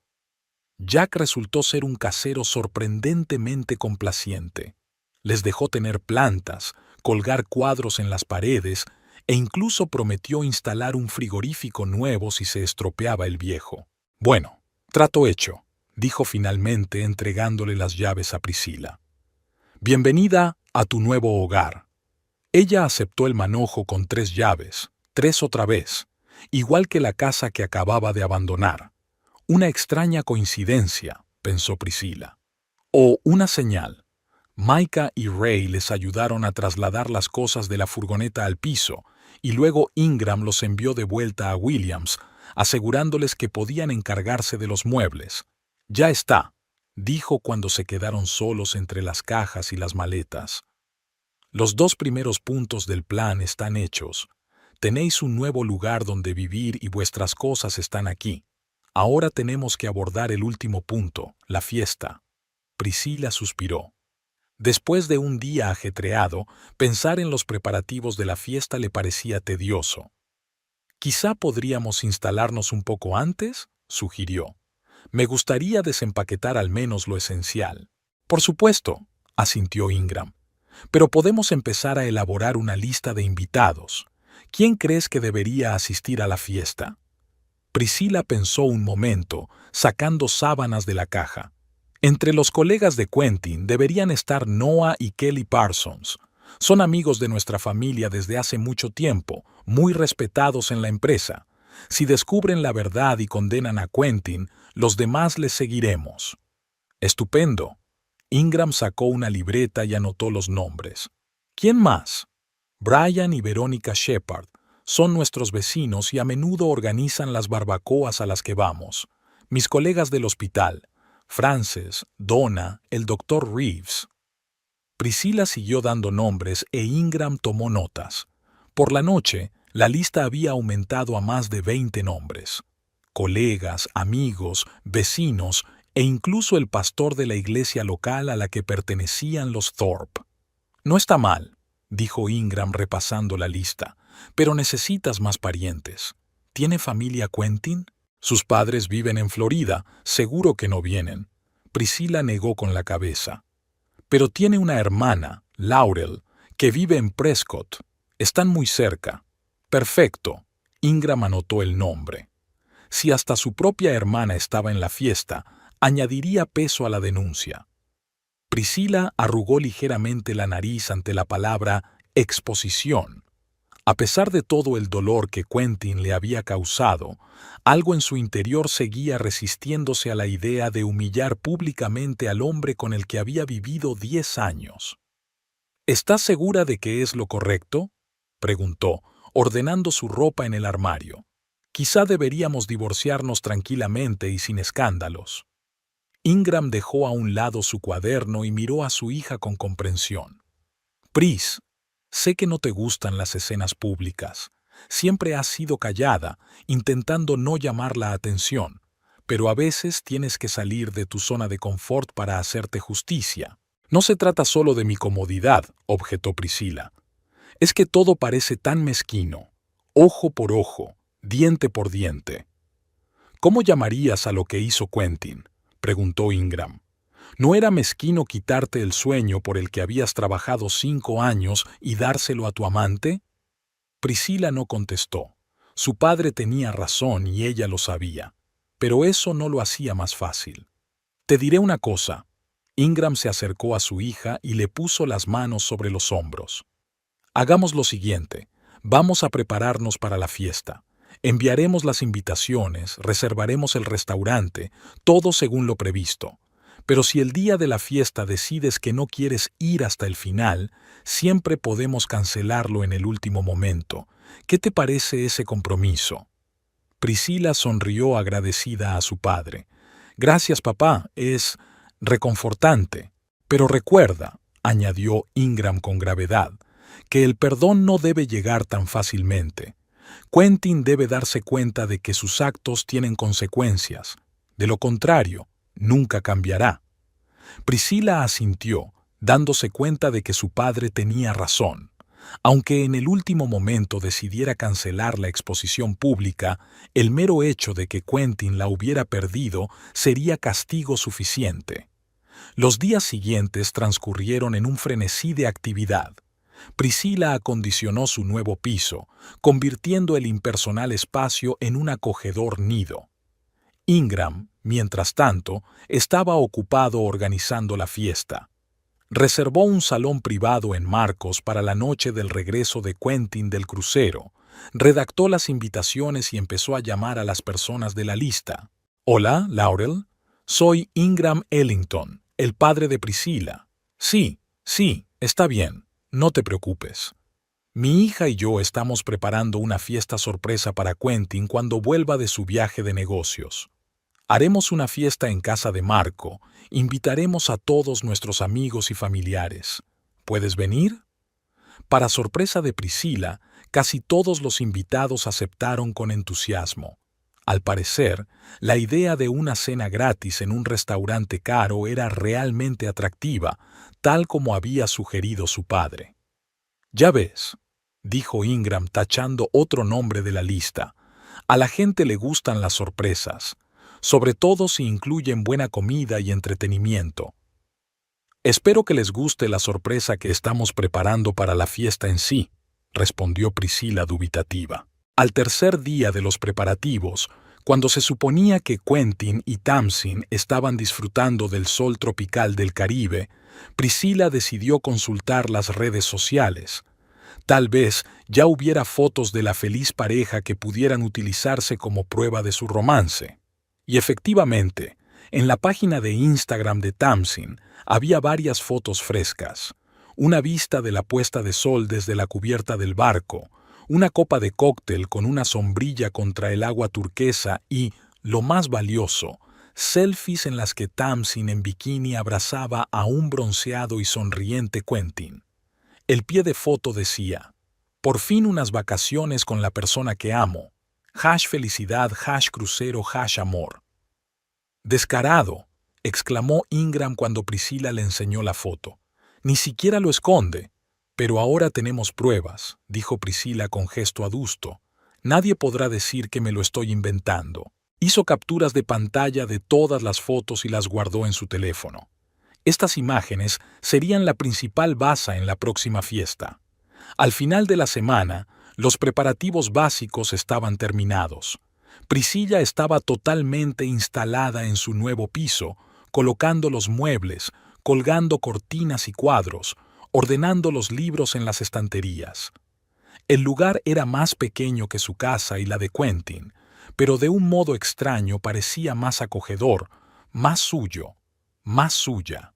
Jack resultó ser un casero sorprendentemente complaciente. Les dejó tener plantas, colgar cuadros en las paredes e incluso prometió instalar un frigorífico nuevo si se estropeaba el viejo. Bueno, trato hecho, dijo finalmente entregándole las llaves a Priscila. Bienvenida a tu nuevo hogar. Ella aceptó el manojo con 3 llaves, 3 otra vez, igual que la casa que acababa de abandonar. Una extraña coincidencia, pensó Priscila. O una señal. Micah y Ray les ayudaron a trasladar las cosas de la furgoneta al piso, y luego Ingram los envió de vuelta a Williams, asegurándoles que podían encargarse de los muebles. Ya está, dijo cuando se quedaron solos entre las cajas y las maletas. Los 2 primeros puntos del plan están hechos. Tenéis un nuevo lugar donde vivir y vuestras cosas están aquí. Ahora tenemos que abordar el último punto, la fiesta. Priscila suspiró. Después de un día ajetreado, pensar en los preparativos de la fiesta le parecía tedioso. «Quizá podríamos instalarnos un poco antes», sugirió. «Me gustaría desempaquetar al menos lo esencial». «Por supuesto», asintió Ingram. «Pero podemos empezar a elaborar una lista de invitados. ¿Quién crees que debería asistir a la fiesta?» Priscila pensó un momento, sacando sábanas de la caja. Entre los colegas de Quentin deberían estar Noah y Kelly Parsons. Son amigos de nuestra familia desde hace mucho tiempo, muy respetados en la empresa. Si descubren la verdad y condenan a Quentin, los demás les seguiremos. Estupendo. Ingram sacó una libreta y anotó los nombres. ¿Quién más? Brian y Verónica Shepard. Son nuestros vecinos y a menudo organizan las barbacoas a las que vamos. Mis colegas del hospital, Frances, Donna, el Dr. Reeves. Priscila siguió dando nombres e Ingram tomó notas. Por la noche, la lista había aumentado a más de 20 nombres. Colegas, amigos, vecinos e incluso el pastor de la iglesia local a la que pertenecían los Thorpe. «No está mal», dijo Ingram repasando la lista, «pero necesitas más parientes. ¿Tiene familia Quentin? Sus padres viven en Florida, seguro que no vienen». Priscila negó con la cabeza. «Pero tiene una hermana, Laurel, que vive en Prescott. Están muy cerca». «Perfecto». Ingram anotó el nombre. Si hasta su propia hermana estaba en la fiesta, añadiría peso a la denuncia. Priscila arrugó ligeramente la nariz ante la palabra exposición. A pesar de todo el dolor que Quentin le había causado, algo en su interior seguía resistiéndose a la idea de humillar públicamente al hombre con el que había vivido 10 años. «¿Estás segura de que es lo correcto?», preguntó, ordenando su ropa en el armario. «Quizá deberíamos divorciarnos tranquilamente y sin escándalos». Ingram dejó a un lado su cuaderno y miró a su hija con comprensión. «Pris, sé que no te gustan las escenas públicas. Siempre has sido callada, intentando no llamar la atención, pero a veces tienes que salir de tu zona de confort para hacerte justicia». «No se trata solo de mi comodidad», objetó Priscila. «Es que todo parece tan mezquino. Ojo por ojo, diente por diente». «¿Cómo llamarías a lo que hizo Quentin?», preguntó Ingram. «¿No era mezquino quitarte el sueño por el que habías trabajado 5 años y dárselo a tu amante?» Priscila no contestó. Su padre tenía razón y ella lo sabía, pero eso no lo hacía más fácil. «Te diré una cosa». Ingram se acercó a su hija y le puso las manos sobre los hombros. «Hagamos lo siguiente. Vamos a prepararnos para la fiesta. Enviaremos las invitaciones, reservaremos el restaurante, todo según lo previsto. Pero si el día de la fiesta decides que no quieres ir hasta el final, siempre podemos cancelarlo en el último momento. ¿Qué te parece ese compromiso?» Priscila sonrió agradecida a su padre. «Gracias, papá, es reconfortante. Pero recuerda», añadió Ingram con gravedad, «que el perdón no debe llegar tan fácilmente. Quentin debe darse cuenta de que sus actos tienen consecuencias. De lo contrario, nunca cambiará». Priscila asintió, dándose cuenta de que su padre tenía razón. Aunque en el último momento decidiera cancelar la exposición pública, el mero hecho de que Quentin la hubiera perdido sería castigo suficiente. Los días siguientes transcurrieron en un frenesí de actividad. Priscila acondicionó su nuevo piso, convirtiendo el impersonal espacio en un acogedor nido. Ingram, mientras tanto, estaba ocupado organizando la fiesta. Reservó un salón privado en Marcos para la noche del regreso de Quentin del crucero, redactó las invitaciones y empezó a llamar a las personas de la lista. «Hola, Laurel. Soy Ingram Ellington, el padre de Priscila. Sí, está bien, no te preocupes. Mi hija y yo estamos preparando una fiesta sorpresa para Quentin cuando vuelva de su viaje de negocios. Haremos una fiesta en casa de Marco, invitaremos a todos nuestros amigos y familiares. ¿Puedes venir?» Para sorpresa de Priscila, casi todos los invitados aceptaron con entusiasmo. Al parecer, la idea de una cena gratis en un restaurante caro era realmente atractiva, tal como había sugerido su padre. «Ya ves», dijo Ingram tachando otro nombre de la lista, «a la gente le gustan las sorpresas, sobre todo si incluyen buena comida y entretenimiento. Espero que les guste la sorpresa que estamos preparando para la fiesta en sí», respondió Priscila dubitativa. Al tercer día de los preparativos, cuando se suponía que Quentin y Tamsin estaban disfrutando del sol tropical del Caribe, Priscila decidió consultar las redes sociales. Tal vez ya hubiera fotos de la feliz pareja que pudieran utilizarse como prueba de su romance. Y efectivamente, en la página de Instagram de Tamsin había varias fotos frescas. Una vista de la puesta de sol desde la cubierta del barco, una copa de cóctel con una sombrilla contra el agua turquesa y, lo más valioso, selfies en las que Tamsin en bikini abrazaba a un bronceado y sonriente Quentin. El pie de foto decía: «Por fin unas vacaciones con la persona que amo. #felicidad, #crucero, #amor». «Descarado», exclamó Ingram cuando Priscila le enseñó la foto. «Ni siquiera lo esconde». «Pero ahora tenemos pruebas», dijo Priscila con gesto adusto. «Nadie podrá decir que me lo estoy inventando». Hizo capturas de pantalla de todas las fotos y las guardó en su teléfono. Estas imágenes serían la principal base en la próxima fiesta. Al final de la semana, los preparativos básicos estaban terminados. Priscila estaba totalmente instalada en su nuevo piso, colocando los muebles, colgando cortinas y cuadros, ordenando los libros en las estanterías. El lugar era más pequeño que su casa y la de Quentin, pero de un modo extraño parecía más acogedor, más suyo, más suya.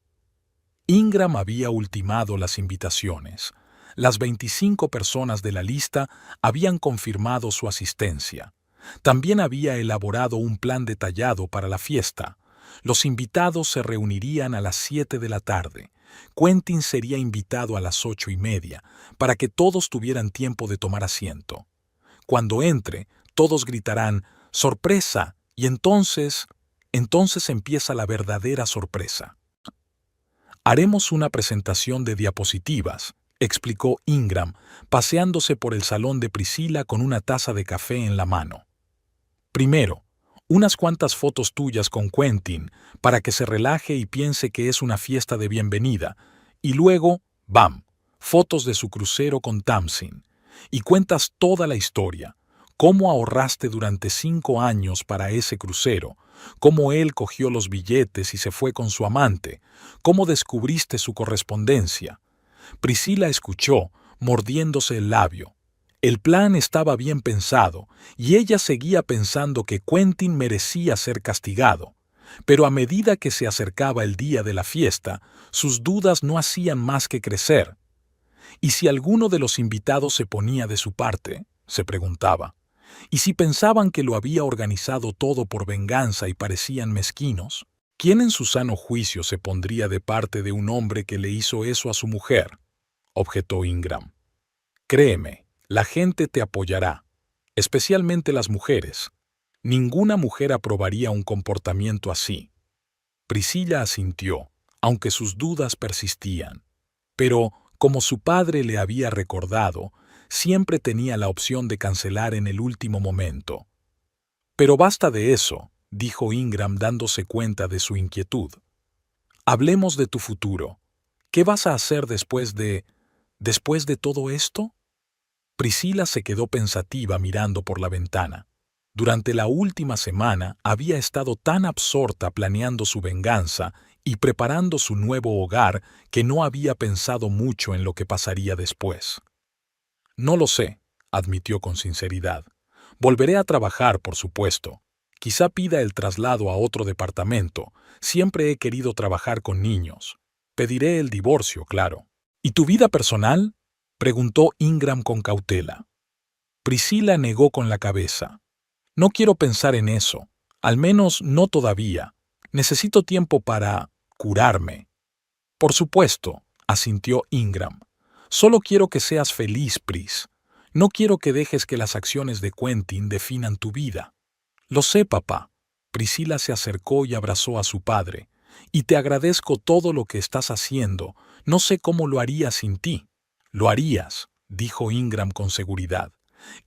Ingram había ultimado las invitaciones. Las 25 personas de la lista habían confirmado su asistencia. También había elaborado un plan detallado para la fiesta. Los invitados se reunirían a las 7 de la tarde. Quentin sería invitado a las 8:30, para que todos tuvieran tiempo de tomar asiento. Cuando entre, todos gritarán «¡Sorpresa!» y entonces empieza la verdadera sorpresa. «Haremos una presentación de diapositivas», explicó Ingram, paseándose por el salón de Priscila con una taza de café en la mano. «Primero, unas cuantas fotos tuyas con Quentin para que se relaje y piense que es una fiesta de bienvenida, y luego, ¡bam!, fotos de su crucero con Tamsin. Y cuentas toda la historia, cómo ahorraste durante 5 años para ese crucero, cómo él cogió los billetes y se fue con su amante, cómo descubriste su correspondencia». Priscila escuchó, mordiéndose el labio. El plan estaba bien pensado, y ella seguía pensando que Quentin merecía ser castigado. Pero a medida que se acercaba el día de la fiesta, sus dudas no hacían más que crecer. ¿Y si alguno de los invitados se ponía de su parte?, se preguntaba. ¿Y si pensaban que lo había organizado todo por venganza y parecían mezquinos? ¿Quién en su sano juicio se pondría de parte de un hombre que le hizo eso a su mujer?, objetó Ingram. «Créeme, la gente te apoyará, especialmente las mujeres. Ninguna mujer aprobaría un comportamiento así». Priscila asintió, aunque sus dudas persistían. «Pero, Como su padre le había recordado, siempre tenía la opción de cancelar en el último momento. Pero basta de eso, dijo Ingram dándose cuenta de su inquietud. Hablemos de tu futuro. ¿Qué vas a hacer después de todo esto? Priscila se quedó pensativa mirando por la ventana. Durante la última semana había estado tan absorta planeando su venganza y preparando su nuevo hogar que no había pensado mucho en lo que pasaría después. No lo sé, admitió con sinceridad. Volveré a trabajar, por supuesto. Quizá pida el traslado a otro departamento. Siempre he querido trabajar con niños. Pediré el divorcio, claro. ¿Y tu vida personal? Preguntó Ingram con cautela. Priscila negó con la cabeza. No quiero pensar en eso. Al menos no todavía. Necesito tiempo para curarme. Por supuesto, asintió Ingram. Solo quiero que seas feliz, Pris. No quiero que dejes que las acciones de Quentin definan tu vida. Lo sé, papá. Priscila se acercó y abrazó a su padre. Y te agradezco todo lo que estás haciendo. No sé cómo lo haría sin ti. Lo harías, dijo Ingram con seguridad.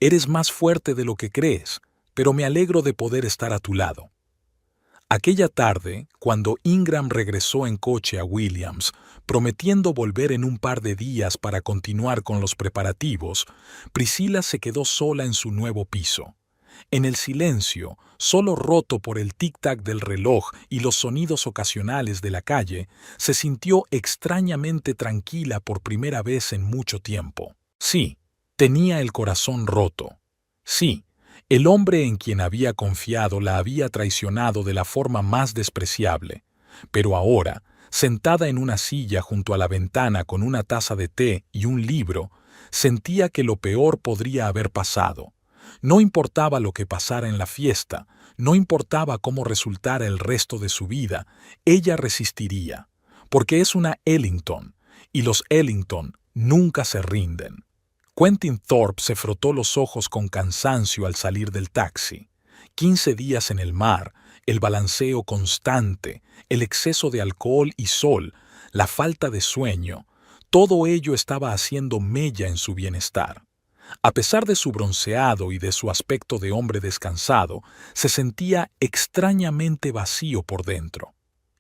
Eres más fuerte de lo que crees, pero me alegro de poder estar a tu lado. Aquella tarde, cuando Ingram regresó en coche a Williams, prometiendo volver en un par de días para continuar con los preparativos, Priscila se quedó sola en su nuevo piso. En el silencio, solo roto por el tic-tac del reloj y los sonidos ocasionales de la calle, se sintió extrañamente tranquila por primera vez en mucho tiempo. Sí, tenía el corazón roto. Sí, el hombre en quien había confiado la había traicionado de la forma más despreciable. Pero ahora, sentada en una silla junto a la ventana con una taza de té y un libro, sentía que lo peor podría haber pasado. No importaba lo que pasara en la fiesta, no importaba cómo resultara el resto de su vida, ella resistiría, porque es una Ellington, y los Ellington nunca se rinden. Quentin Thorpe se frotó los ojos con cansancio al salir del taxi. 15 días en el mar, el balanceo constante, el exceso de alcohol y sol, la falta de sueño, todo ello estaba haciendo mella en su bienestar. A pesar de su bronceado y de su aspecto de hombre descansado, se sentía extrañamente vacío por dentro.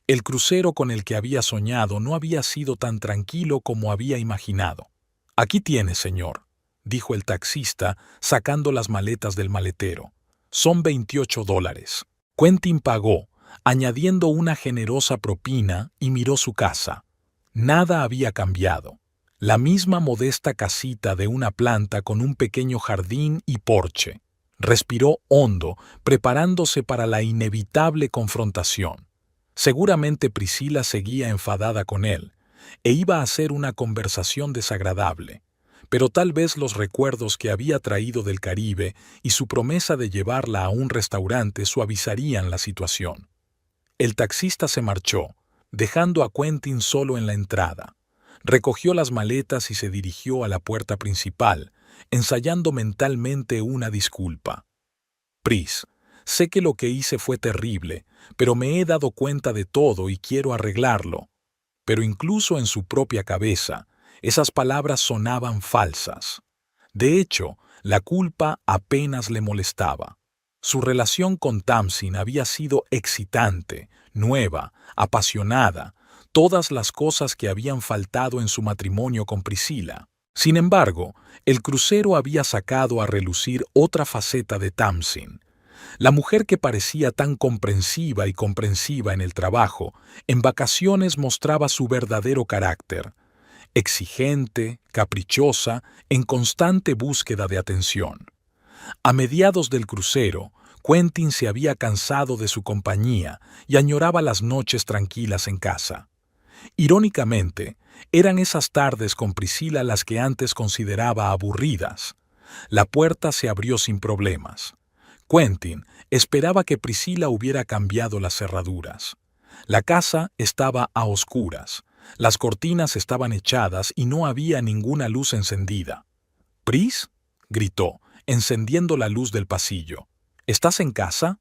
El crucero con el que había soñado no había sido tan tranquilo como había imaginado. «Aquí tiene, señor», dijo el taxista, sacando las maletas del maletero. «Son $28». Quentin pagó, añadiendo una generosa propina, y miró su casa. Nada había cambiado. La misma modesta casita de una planta con un pequeño jardín y porche. Respiró hondo, preparándose para la inevitable confrontación. Seguramente Priscila seguía enfadada con él, e iba a ser una conversación desagradable. Pero tal vez los recuerdos que había traído del Caribe y su promesa de llevarla a un restaurante suavizarían la situación. El taxista se marchó, dejando a Quentin solo en la entrada. Recogió las maletas y se dirigió a la puerta principal, ensayando mentalmente una disculpa. «Pris, sé que lo que hice fue terrible, pero me he dado cuenta de todo y quiero arreglarlo». Pero incluso en su propia cabeza, esas palabras sonaban falsas. De hecho, la culpa apenas le molestaba. Su relación con Tamsin había sido excitante, nueva, apasionada, todas las cosas que habían faltado en su matrimonio con Priscila. Sin embargo, el crucero había sacado a relucir otra faceta de Tamsin. La mujer que parecía tan comprensiva y comprensiva en el trabajo, en vacaciones mostraba su verdadero carácter. Exigente, caprichosa, en constante búsqueda de atención. A mediados del crucero, Quentin se había cansado de su compañía y añoraba las noches tranquilas en casa. Irónicamente, eran esas tardes con Priscila las que antes consideraba aburridas. La puerta se abrió sin problemas. Quentin esperaba que Priscila hubiera cambiado las cerraduras. La casa estaba a oscuras, las cortinas estaban echadas y no había ninguna luz encendida. «¿Pris?», gritó, encendiendo la luz del pasillo. «¿Estás en casa?».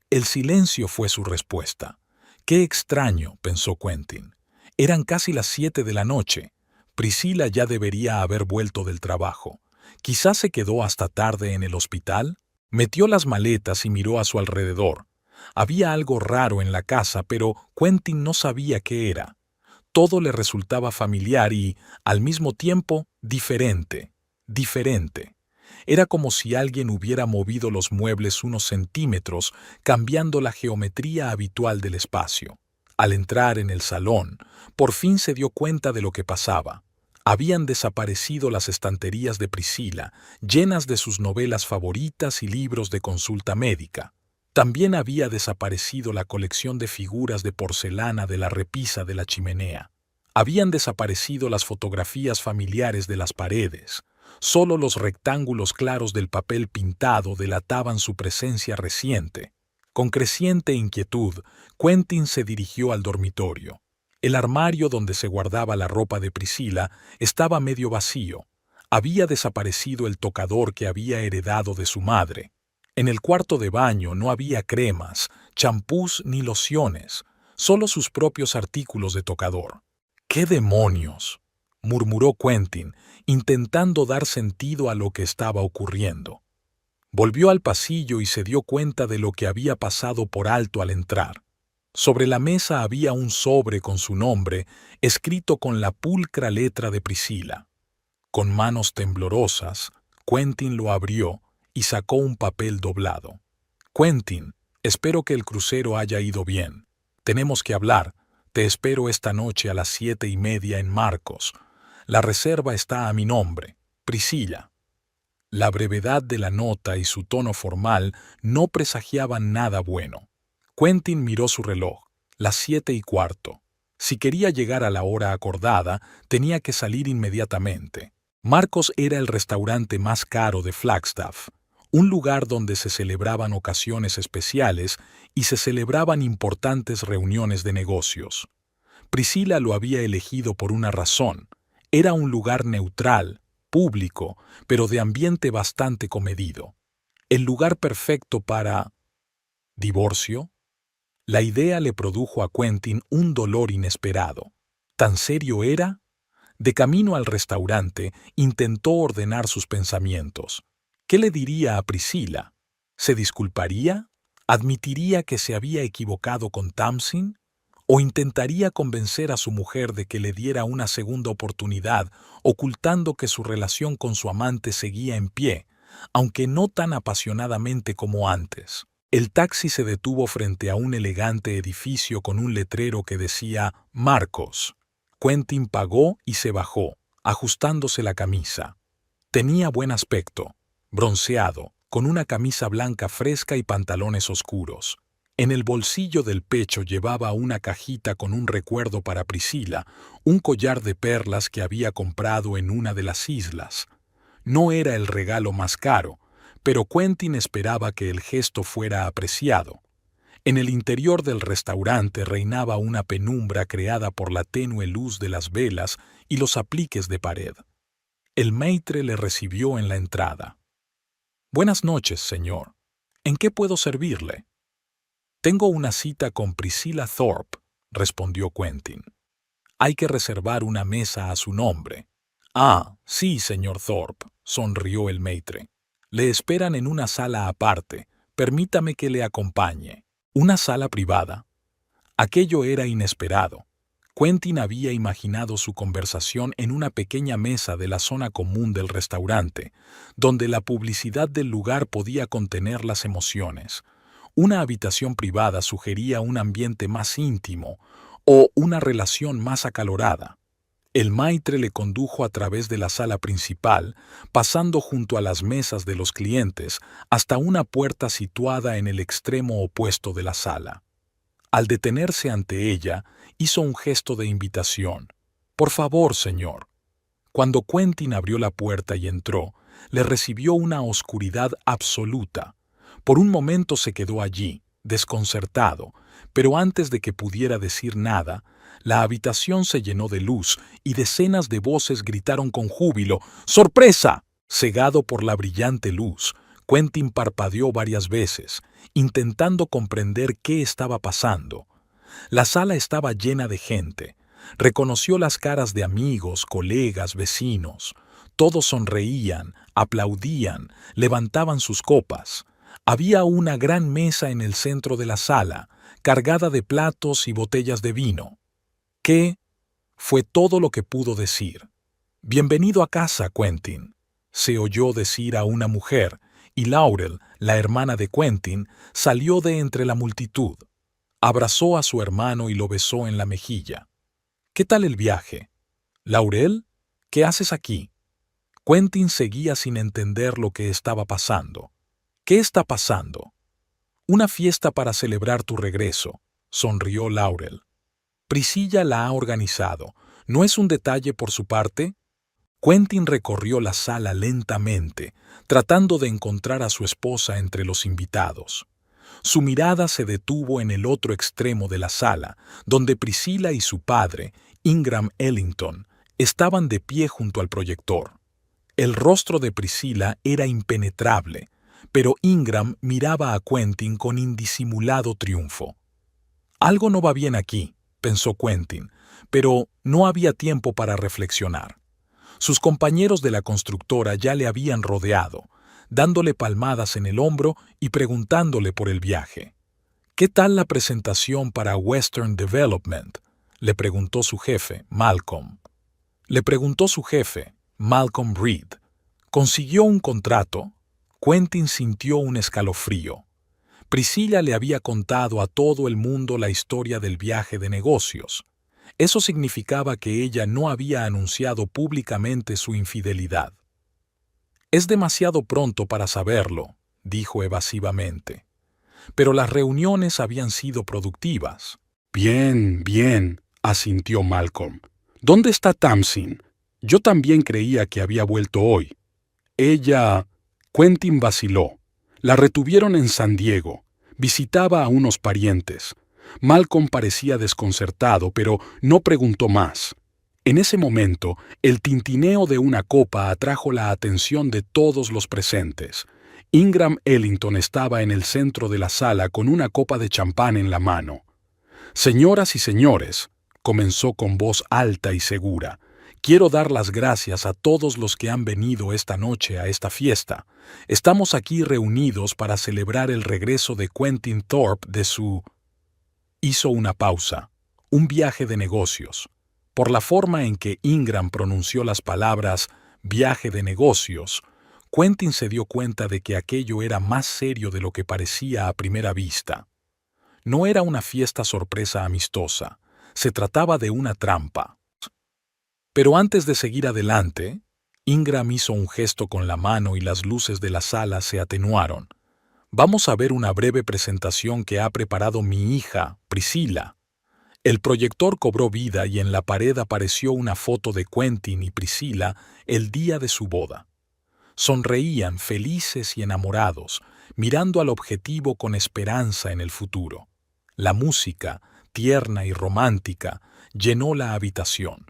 El silencio fue su respuesta. «Qué extraño», pensó Quentin. Eran casi las 7 de la noche. Priscila ya debería haber vuelto del trabajo. Quizás se quedó hasta tarde en el hospital. Metió las maletas y miró a su alrededor. Había algo raro en la casa, pero Quentin no sabía qué era. Todo le resultaba familiar y, al mismo tiempo, diferente. Diferente. Era como si alguien hubiera movido los muebles unos centímetros, cambiando la geometría habitual del espacio. Al entrar en el salón, por fin se dio cuenta de lo que pasaba. Habían desaparecido las estanterías de Priscila, llenas de sus novelas favoritas y libros de consulta médica. También había desaparecido la colección de figuras de porcelana de la repisa de la chimenea. Habían desaparecido las fotografías familiares de las paredes. Solo los rectángulos claros del papel pintado delataban su presencia reciente. Con creciente inquietud, Quentin se dirigió al dormitorio. El armario donde se guardaba la ropa de Priscila estaba medio vacío. Había desaparecido el tocador que había heredado de su madre. En el cuarto de baño no había cremas, champús ni lociones, solo sus propios artículos de tocador. ¡Qué demonios!, murmuró Quentin, intentando dar sentido a lo que estaba ocurriendo. Volvió al pasillo y se dio cuenta de lo que había pasado por alto al entrar. Sobre la mesa había un sobre con su nombre, escrito con la pulcra letra de Priscila. Con manos temblorosas, Quentin lo abrió y sacó un papel doblado. «Quentin, espero que el crucero haya ido bien. Tenemos que hablar. Te espero esta noche a las 7:30 en Marcos. La reserva está a mi nombre, Priscila». La brevedad de la nota y su tono formal no presagiaban nada bueno. Quentin miró su reloj, las 7:15. Si quería llegar a la hora acordada, tenía que salir inmediatamente. Marcos era el restaurante más caro de Flagstaff, un lugar donde se celebraban ocasiones especiales y se celebraban importantes reuniones de negocios. Priscila lo había elegido por una razón. Era un lugar neutral, público, pero de ambiente bastante comedido. El lugar perfecto para... ¿divorcio? La idea le produjo a Quentin un dolor inesperado. ¿Tan serio era? De camino al restaurante, intentó ordenar sus pensamientos. ¿Qué le diría a Priscila? ¿Se disculparía? ¿Admitiría que se había equivocado con Tamsin? ¿O intentaría convencer a su mujer de que le diera una segunda oportunidad, ocultando que su relación con su amante seguía en pie, aunque no tan apasionadamente como antes? El taxi se detuvo frente a un elegante edificio con un letrero que decía Marcos. Quentin pagó y se bajó, ajustándose la camisa. Tenía buen aspecto, bronceado, con una camisa blanca fresca y pantalones oscuros. En el bolsillo del pecho llevaba una cajita con un recuerdo para Priscila, un collar de perlas que había comprado en una de las islas. No era el regalo más caro, pero Quentin esperaba que el gesto fuera apreciado. En el interior del restaurante reinaba una penumbra creada por la tenue luz de las velas y los apliques de pared. El maître le recibió en la entrada. «Buenas noches, señor. ¿En qué puedo servirle?» «Tengo una cita con Priscila Thorpe», respondió Quentin. «Hay que reservar una mesa a su nombre». «Ah, sí, señor Thorpe», sonrió el maître. «Le esperan en una sala aparte. Permítame que le acompañe». ¿Una sala privada? Aquello era inesperado. Quentin había imaginado su conversación en una pequeña mesa de la zona común del restaurante, donde la publicidad del lugar podía contener las emociones. Una habitación privada sugería un ambiente más íntimo o una relación más acalorada. El maître le condujo a través de la sala principal, pasando junto a las mesas de los clientes hasta una puerta situada en el extremo opuesto de la sala. Al detenerse ante ella, hizo un gesto de invitación. «Por favor, señor». Cuando Quentin abrió la puerta y entró, le recibió una oscuridad absoluta. Por un momento se quedó allí, desconcertado, pero antes de que pudiera decir nada, la habitación se llenó de luz y decenas de voces gritaron con júbilo: «¡Sorpresa!». Cegado por la brillante luz, Quentin parpadeó varias veces, intentando comprender qué estaba pasando. La sala estaba llena de gente. Reconoció las caras de amigos, colegas, vecinos. Todos sonreían, aplaudían, levantaban sus copas. Había una gran mesa en el centro de la sala, cargada de platos y botellas de vino. ¿Qué? Fue todo lo que pudo decir. «Bienvenido a casa, Quentin», se oyó decir a una mujer, y Laurel, la hermana de Quentin, salió de entre la multitud. Abrazó a su hermano y lo besó en la mejilla. «¿Qué tal el viaje?» «Laurel, ¿qué haces aquí?» Quentin seguía sin entender lo que estaba pasando. «¿Qué está pasando?» «Una fiesta para celebrar tu regreso», sonrió Laurel. «Priscilla la ha organizado. ¿No es un detalle por su parte?» Quentin recorrió la sala lentamente, tratando de encontrar a su esposa entre los invitados. Su mirada se detuvo en el otro extremo de la sala, donde Priscilla y su padre, Ingram Ellington, estaban de pie junto al proyector. El rostro de Priscilla era impenetrable, pero Ingram miraba a Quentin con indisimulado triunfo. «Algo no va bien aquí», pensó Quentin, pero no había tiempo para reflexionar. Sus compañeros de la constructora ya le habían rodeado, dándole palmadas en el hombro y preguntándole por el viaje. «¿Qué tal la presentación para Western Development?», le preguntó su jefe, Malcolm. Reed. «¿Consiguió un contrato?» Quentin sintió un escalofrío. Priscilla le había contado a todo el mundo la historia del viaje de negocios. Eso significaba que ella no había anunciado públicamente su infidelidad. «Es demasiado pronto para saberlo», dijo evasivamente. Pero las reuniones habían sido productivas. Bien, bien, asintió Malcolm. ¿Dónde está Tamsin? Yo también creía que había vuelto hoy. Ella... Quentin vaciló. La retuvieron en San Diego. Visitaba a unos parientes. Malcolm parecía desconcertado, pero no preguntó más. En ese momento, el tintineo de una copa atrajo la atención de todos los presentes. Ingram Ellington estaba en el centro de la sala con una copa de champán en la mano. «Señoras y señores», comenzó con voz alta y segura, «quiero dar las gracias a todos los que han venido esta noche a esta fiesta. Estamos aquí reunidos para celebrar el regreso de Quentin Thorpe de su...» Hizo una pausa. «Un viaje de negocios». Por la forma en que Ingram pronunció las palabras «viaje de negocios», Quentin se dio cuenta de que aquello era más serio de lo que parecía a primera vista. No era una fiesta sorpresa amistosa, se trataba de una trampa. Pero antes de seguir adelante, Ingram hizo un gesto con la mano y las luces de la sala se atenuaron. «Vamos a ver una breve presentación que ha preparado mi hija, Priscilla». El proyector cobró vida y en la pared apareció una foto de Quentin y Priscilla el día de su boda. Sonreían felices y enamorados, mirando al objetivo con esperanza en el futuro. La música, tierna y romántica, llenó la habitación.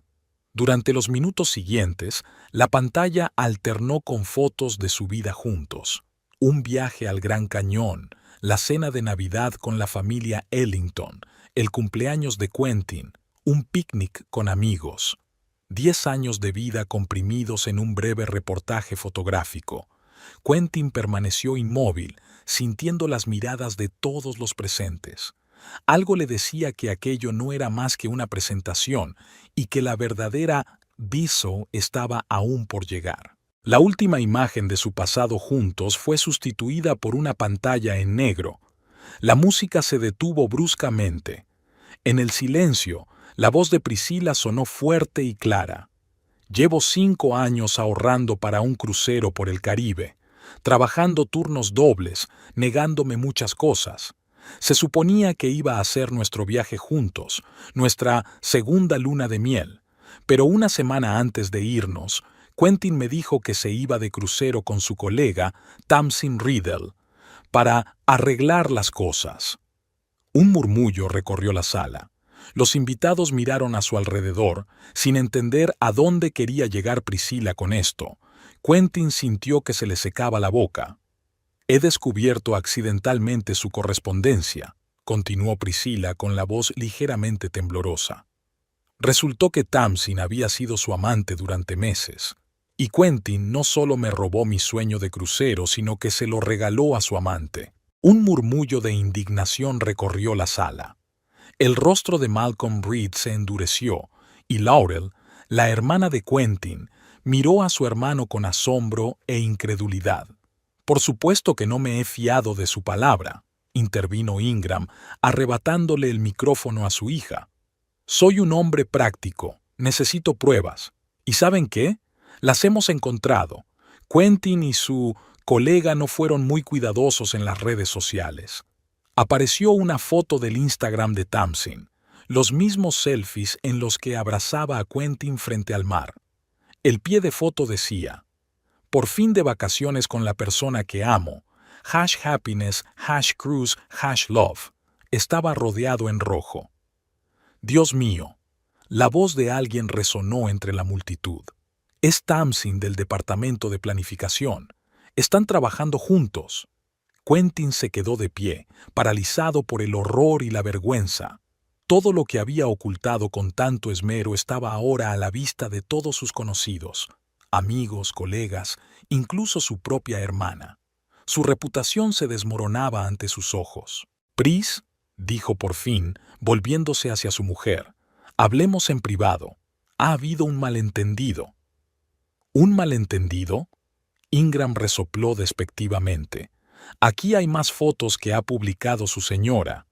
Durante los minutos siguientes, la pantalla alternó con fotos de su vida juntos. Un viaje al Gran Cañón, la cena de Navidad con la familia Ellington, el cumpleaños de Quentin, un picnic con amigos. 10 años de vida comprimidos en un breve reportaje fotográfico. Quentin permaneció inmóvil, sintiendo las miradas de todos los presentes. Algo le decía que aquello no era más que una presentación y que la verdadera viso estaba aún por llegar. La última imagen de su pasado juntos fue sustituida por una pantalla en negro. La música se detuvo bruscamente. En el silencio, la voz de Priscilla sonó fuerte y clara. «Llevo 5 años ahorrando para un crucero por el Caribe, trabajando turnos dobles, negándome muchas cosas. Se suponía que iba a hacer nuestro viaje juntos, nuestra segunda luna de miel, pero una semana antes de irnos, Quentin me dijo que se iba de crucero con su colega, Tamsin Riddle, para arreglar las cosas». Un murmullo recorrió la sala. Los invitados miraron a su alrededor, sin entender a dónde quería llegar Priscilla con esto. Quentin sintió que se le secaba la boca. «He descubierto accidentalmente su correspondencia», continuó Priscilla con la voz ligeramente temblorosa. Resultó que Tamsin había sido su amante durante meses, y Quentin no solo me robó mi sueño de crucero, sino que se lo regaló a su amante. Un murmullo de indignación recorrió la sala. El rostro de Malcolm Reed se endureció, y Laurel, la hermana de Quentin, miró a su hermano con asombro e incredulidad. «Por supuesto que no me he fiado de su palabra», intervino Ingram, arrebatándole el micrófono a su hija. «Soy un hombre práctico, necesito pruebas. ¿Y saben qué? Las hemos encontrado. Quentin y su colega no fueron muy cuidadosos en las redes sociales. Apareció una foto del Instagram de Tamsin, los mismos selfies en los que abrazaba a Quentin frente al mar. El pie de foto decía: por fin de vacaciones con la persona que amo, #happiness, #cruise, #love. Estaba rodeado en rojo. Dios mío, la voz de alguien resonó entre la multitud. Es Tamsin del departamento de planificación. Están trabajando juntos. Quentin se quedó de pie, paralizado por el horror y la vergüenza. Todo lo que había ocultado con tanto esmero estaba ahora a la vista de todos sus conocidos, amigos, colegas, incluso su propia hermana. Su reputación se desmoronaba ante sus ojos. «Pris», dijo por fin, volviéndose hacia su mujer, «hablemos en privado. Ha habido un malentendido». «¿Un malentendido?», Ingram resopló despectivamente. «Aquí hay más fotos que ha publicado su señora.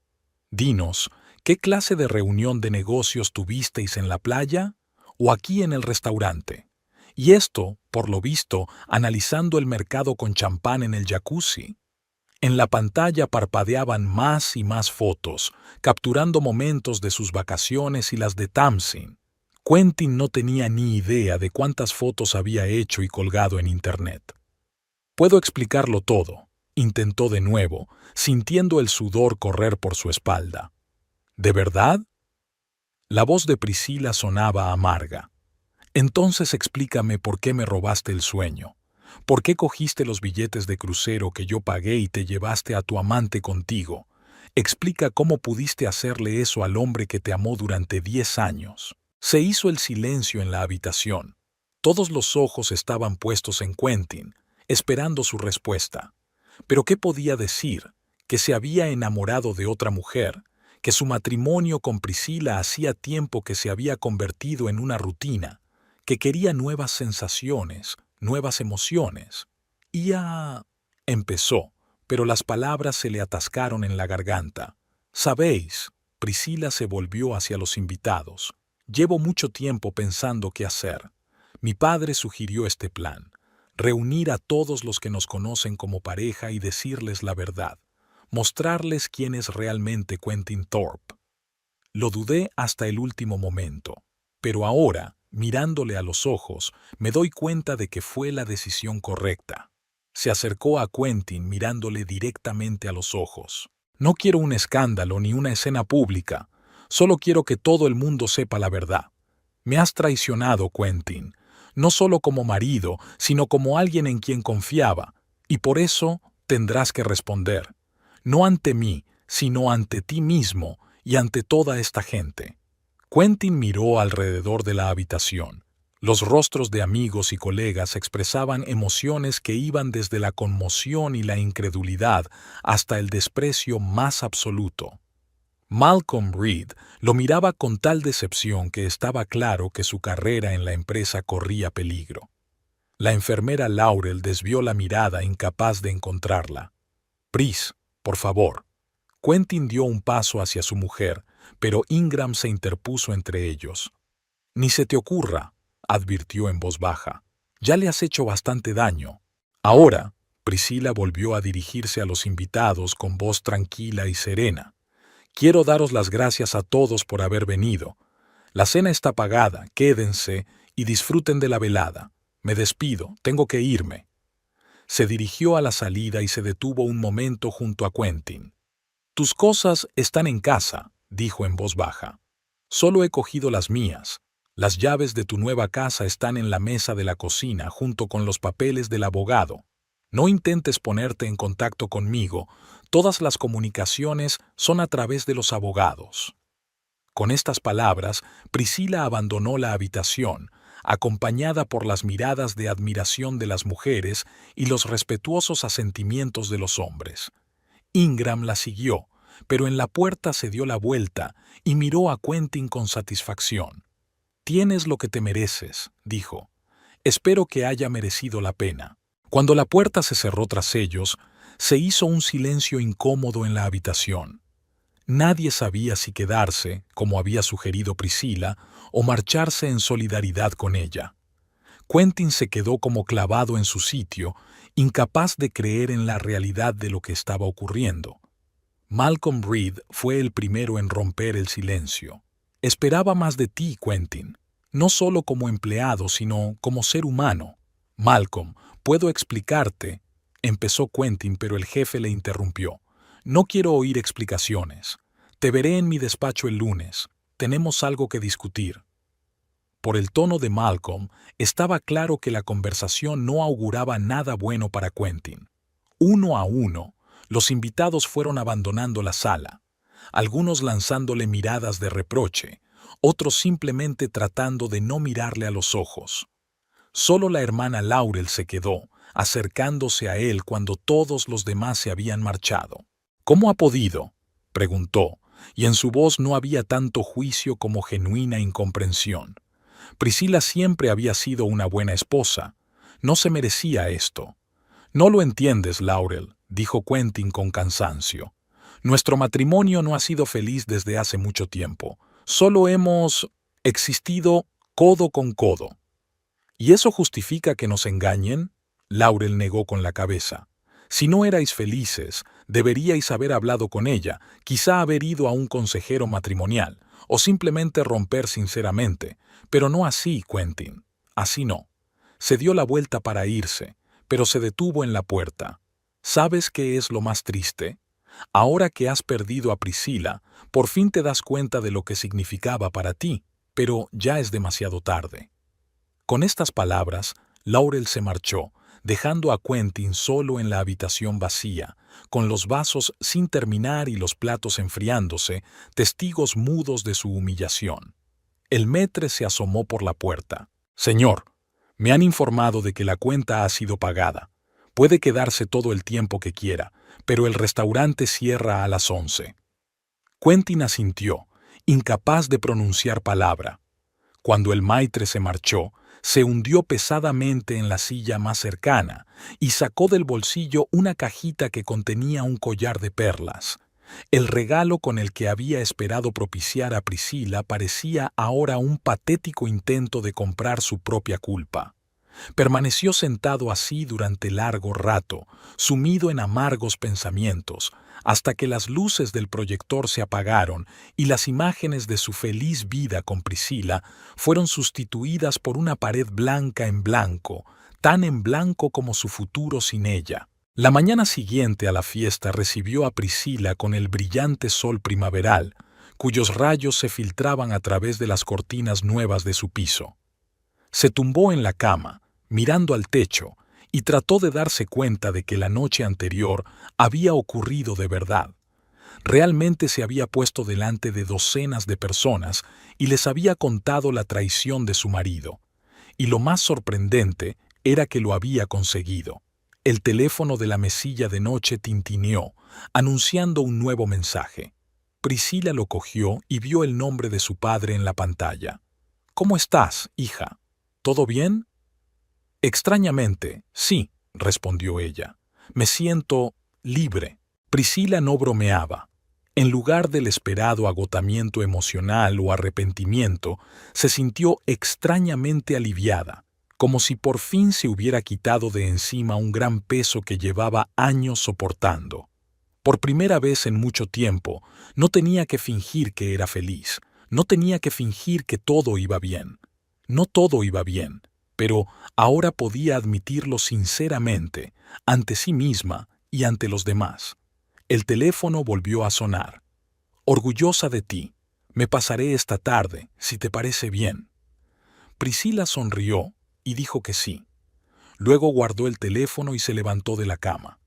Dinos, ¿qué clase de reunión de negocios tuvisteis en la playa o aquí en el restaurante? Y esto, por lo visto, analizando el mercado con champán en el jacuzzi». En la pantalla parpadeaban más y más fotos, capturando momentos de sus vacaciones y las de Tamsin. Quentin no tenía ni idea de cuántas fotos había hecho y colgado en Internet. «Puedo explicarlo todo», intentó de nuevo, sintiendo el sudor correr por su espalda. «¿De verdad?». La voz de Priscila sonaba amarga. «Entonces explícame por qué me robaste el sueño. ¿Por qué cogiste los billetes de crucero que yo pagué y te llevaste a tu amante contigo? Explica cómo pudiste hacerle eso al hombre que te amó durante 10 años». Se hizo el silencio en la habitación. Todos los ojos estaban puestos en Quentin, esperando su respuesta. Pero ¿qué podía decir? Que se había enamorado de otra mujer, que su matrimonio con Priscila hacía tiempo que se había convertido en una rutina, que quería nuevas sensaciones, nuevas emociones. Empezó, pero las palabras se le atascaron en la garganta. «Sabéis», Priscila se volvió hacia los invitados, «llevo mucho tiempo pensando qué hacer. Mi padre sugirió este plan. Reunir a todos los que nos conocen como pareja y decirles la verdad. Mostrarles quién es realmente Quentin Thorpe». Lo dudé hasta el último momento, pero ahora, mirándole a los ojos, me doy cuenta de que fue la decisión correcta. Se acercó a Quentin mirándole directamente a los ojos. «No quiero un escándalo ni una escena pública. Solo quiero que todo el mundo sepa la verdad. Me has traicionado, Quentin, no solo como marido, sino como alguien en quien confiaba, y por eso tendrás que responder, no ante mí, sino ante ti mismo y ante toda esta gente». Quentin miró alrededor de la habitación. Los rostros de amigos y colegas expresaban emociones que iban desde la conmoción y la incredulidad hasta el desprecio más absoluto. Malcolm Reed lo miraba con tal decepción que estaba claro que su carrera en la empresa corría peligro. La enfermera Laurel desvió la mirada, incapaz de encontrarla. «Pris, por favor». Quentin dio un paso hacia su mujer, pero Ingram se interpuso entre ellos. «Ni se te ocurra», advirtió en voz baja. «Ya le has hecho bastante daño». Ahora, Priscila volvió a dirigirse a los invitados con voz tranquila y serena. «Quiero daros las gracias a todos por haber venido. La cena está pagada, quédense y disfruten de la velada. Me despido, tengo que irme». Se dirigió a la salida y se detuvo un momento junto a Quentin. «Tus cosas están en casa», dijo en voz baja. «Solo he cogido las mías. Las llaves de tu nueva casa están en la mesa de la cocina junto con los papeles del abogado. No intentes ponerte en contacto conmigo. Todas las comunicaciones son a través de los abogados». Con estas palabras, Priscila abandonó la habitación, acompañada por las miradas de admiración de las mujeres y los respetuosos asentimientos de los hombres. Ingram la siguió, pero en la puerta se dio la vuelta y miró a Quentin con satisfacción. «Tienes lo que te mereces», dijo. «Espero que haya merecido la pena». Cuando la puerta se cerró tras ellos, se hizo un silencio incómodo en la habitación. Nadie sabía si quedarse, como había sugerido Priscila, o marcharse en solidaridad con ella. Quentin se quedó como clavado en su sitio, incapaz de creer en la realidad de lo que estaba ocurriendo. Malcolm Reed fue el primero en romper el silencio. «Esperaba más de ti, Quentin, no solo como empleado, sino como ser humano». «Malcolm, puedo explicarte», empezó Quentin, pero el jefe le interrumpió. «No quiero oír explicaciones. Te veré en mi despacho el lunes. Tenemos algo que discutir». Por el tono de Malcolm, estaba claro que la conversación no auguraba nada bueno para Quentin. Uno a uno, los invitados fueron abandonando la sala, algunos lanzándole miradas de reproche, otros simplemente tratando de no mirarle a los ojos. Solo la hermana Laurel se quedó, acercándose a él cuando todos los demás se habían marchado. «¿Cómo ha podido?», preguntó, y en su voz no había tanto juicio como genuina incomprensión. Priscila siempre había sido una buena esposa. No se merecía esto. «No lo entiendes, Laurel», dijo Quentin con cansancio. «Nuestro matrimonio no ha sido feliz desde hace mucho tiempo. Solo hemos existido codo con codo». «¿Y eso justifica que nos engañen?», Laurel negó con la cabeza. «Si no erais felices, deberíais haber hablado con ella, quizá haber ido a un consejero matrimonial, o simplemente romper sinceramente, pero no así, Quentin. Así no». Se dio la vuelta para irse, pero se detuvo en la puerta. «¿Sabes qué es lo más triste? Ahora que has perdido a Priscila, por fin te das cuenta de lo que significaba para ti, pero ya es demasiado tarde». Con estas palabras, Laurel se marchó, dejando a Quentin solo en la habitación vacía, con los vasos sin terminar y los platos enfriándose, testigos mudos de su humillación. El maître se asomó por la puerta. «Señor, me han informado de que la cuenta ha sido pagada. Puede quedarse todo el tiempo que quiera, pero el restaurante cierra a las 11». Quentin asintió, incapaz de pronunciar palabra. Cuando el maître se marchó, se hundió pesadamente en la silla más cercana y sacó del bolsillo una cajita que contenía un collar de perlas. El regalo con el que había esperado propiciar a Priscila parecía ahora un patético intento de comprar su propia culpa. Permaneció sentado así durante largo rato, sumido en amargos pensamientos, hasta que las luces del proyector se apagaron y las imágenes de su feliz vida con Priscila fueron sustituidas por una pared blanca en blanco, tan en blanco como su futuro sin ella. La mañana siguiente a la fiesta recibió a Priscila con el brillante sol primaveral, cuyos rayos se filtraban a través de las cortinas nuevas de su piso. Se tumbó en la cama, mirando al techo, y trató de darse cuenta de que la noche anterior había ocurrido de verdad. Realmente se había puesto delante de docenas de personas y les había contado la traición de su marido. Y lo más sorprendente era que lo había conseguido. El teléfono de la mesilla de noche tintineó, anunciando un nuevo mensaje. Priscila lo cogió y vio el nombre de su padre en la pantalla. «¿Cómo estás, hija? ¿Todo bien?» «Extrañamente, sí», respondió ella. «Me siento libre». Priscila no bromeaba. En lugar del esperado agotamiento emocional o arrepentimiento, se sintió extrañamente aliviada, como si por fin se hubiera quitado de encima un gran peso que llevaba años soportando. Por primera vez en mucho tiempo, no tenía que fingir que era feliz, no tenía que fingir que todo iba bien. No todo iba bien, pero ahora podía admitirlo sinceramente, ante sí misma y ante los demás. El teléfono volvió a sonar. «Orgullosa de ti. Me pasaré esta tarde, si te parece bien». Priscila sonrió y dijo que sí. Luego guardó el teléfono y se levantó de la cama.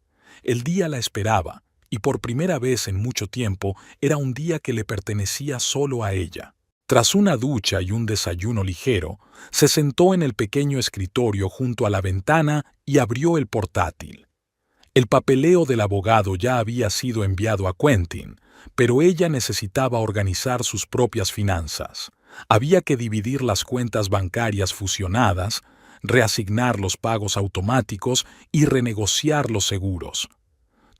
El día la esperaba, y por primera vez en mucho tiempo era un día que le pertenecía solo a ella. Tras una ducha y un desayuno ligero, se sentó en el pequeño escritorio junto a la ventana y abrió el portátil. El papeleo del abogado ya había sido enviado a Quentin, pero ella necesitaba organizar sus propias finanzas. Había que dividir las cuentas bancarias fusionadas, reasignar los pagos automáticos y renegociar los seguros.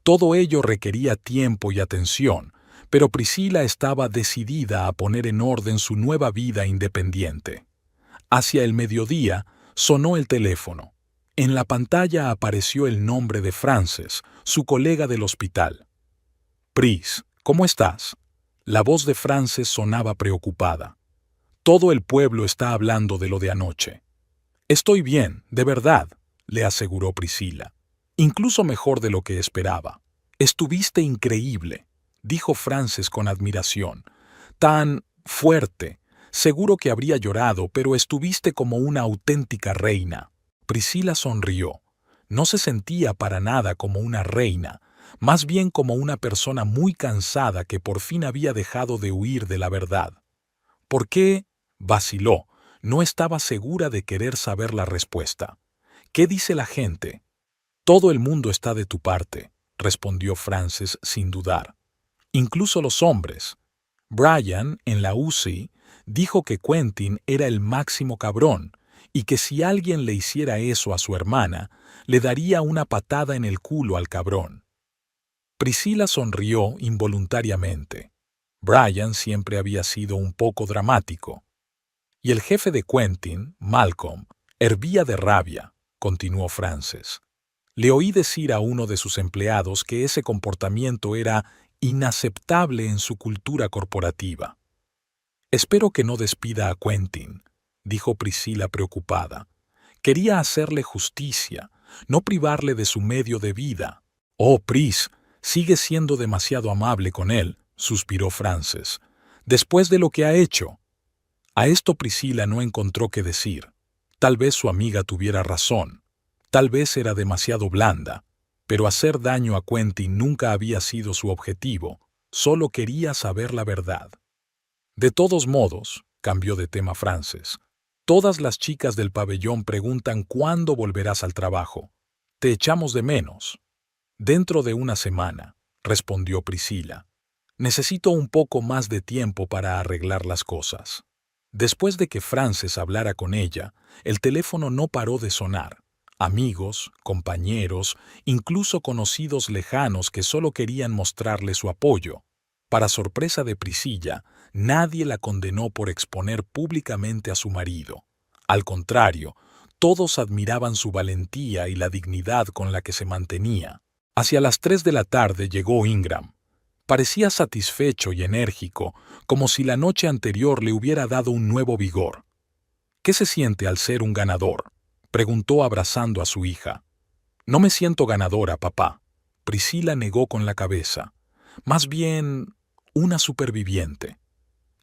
Todo ello requería tiempo y atención, pero Priscila estaba decidida a poner en orden su nueva vida independiente. Hacia el mediodía sonó el teléfono. En la pantalla apareció el nombre de Frances, su colega del hospital. «Pris, ¿cómo estás?». La voz de Frances sonaba preocupada. «Todo el pueblo está hablando de lo de anoche». «Estoy bien, de verdad», le aseguró Priscila. «Incluso mejor de lo que esperaba». «Estuviste increíble», dijo Frances con admiración. «Tan fuerte. Seguro que habría llorado, pero estuviste como una auténtica reina». Priscila sonrió. No se sentía para nada como una reina, más bien como una persona muy cansada que por fin había dejado de huir de la verdad. ¿Por qué? Vaciló. No estaba segura de querer saber la respuesta. ¿Qué dice la gente? Todo el mundo está de tu parte, respondió Frances sin dudar. Incluso los hombres. Brian, en la UCI, dijo que Quentin era el máximo cabrón y que si alguien le hiciera eso a su hermana, le daría una patada en el culo al cabrón. Priscila sonrió involuntariamente. Brian siempre había sido un poco dramático. Y el jefe de Quentin, Malcolm, hervía de rabia, continuó Frances. Le oí decir a uno de sus empleados que ese comportamiento era inaceptable en su cultura corporativa. «Espero que no despida a Quentin», dijo Priscila preocupada. Quería hacerle justicia, no privarle de su medio de vida. «Oh, Pris, sigue siendo demasiado amable con él», suspiró Frances. «Después de lo que ha hecho». A esto Priscila no encontró qué decir. Tal vez su amiga tuviera razón. Tal vez era demasiado blanda. Pero hacer daño a Quentin nunca había sido su objetivo. Solo quería saber la verdad. «De todos modos», cambió de tema Frances, «todas las chicas del pabellón preguntan cuándo volverás al trabajo. Te echamos de menos». «Dentro de una semana», respondió Priscila. «Necesito un poco más de tiempo para arreglar las cosas». Después de que Frances hablara con ella, el teléfono no paró de sonar. Amigos, compañeros, incluso conocidos lejanos que solo querían mostrarle su apoyo. Para sorpresa de Priscila, nadie la condenó por exponer públicamente a su marido. Al contrario, todos admiraban su valentía y la dignidad con la que se mantenía. Hacia las 3 de la tarde llegó Ingram. Parecía satisfecho y enérgico, como si la noche anterior le hubiera dado un nuevo vigor. «¿Qué se siente al ser un ganador?», preguntó abrazando a su hija. «No me siento ganadora, papá». Priscila negó con la cabeza. «Más bien, una superviviente».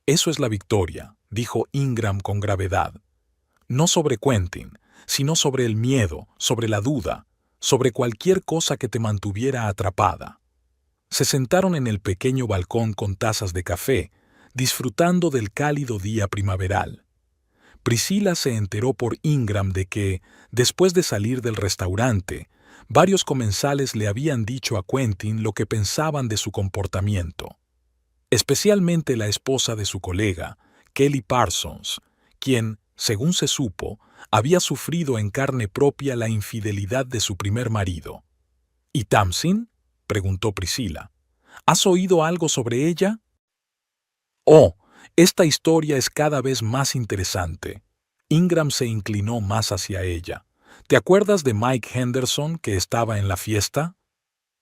«Eso es la victoria», dijo Ingram con gravedad. «No sobre Quentin, sino sobre el miedo, sobre la duda, sobre cualquier cosa que te mantuviera atrapada». Se sentaron en el pequeño balcón con tazas de café, disfrutando del cálido día primaveral. Priscila se enteró por Ingram de que, después de salir del restaurante, varios comensales le habían dicho a Quentin lo que pensaban de su comportamiento. Especialmente la esposa de su colega, Kelly Parsons, quien, según se supo, había sufrido en carne propia la infidelidad de su primer marido. «¿Y Tamsin?», preguntó Priscila. «¿Has oído algo sobre ella?». «Oh, esta historia es cada vez más interesante». Ingram se inclinó más hacia ella. «¿Te acuerdas de Mike Henderson que estaba en la fiesta?».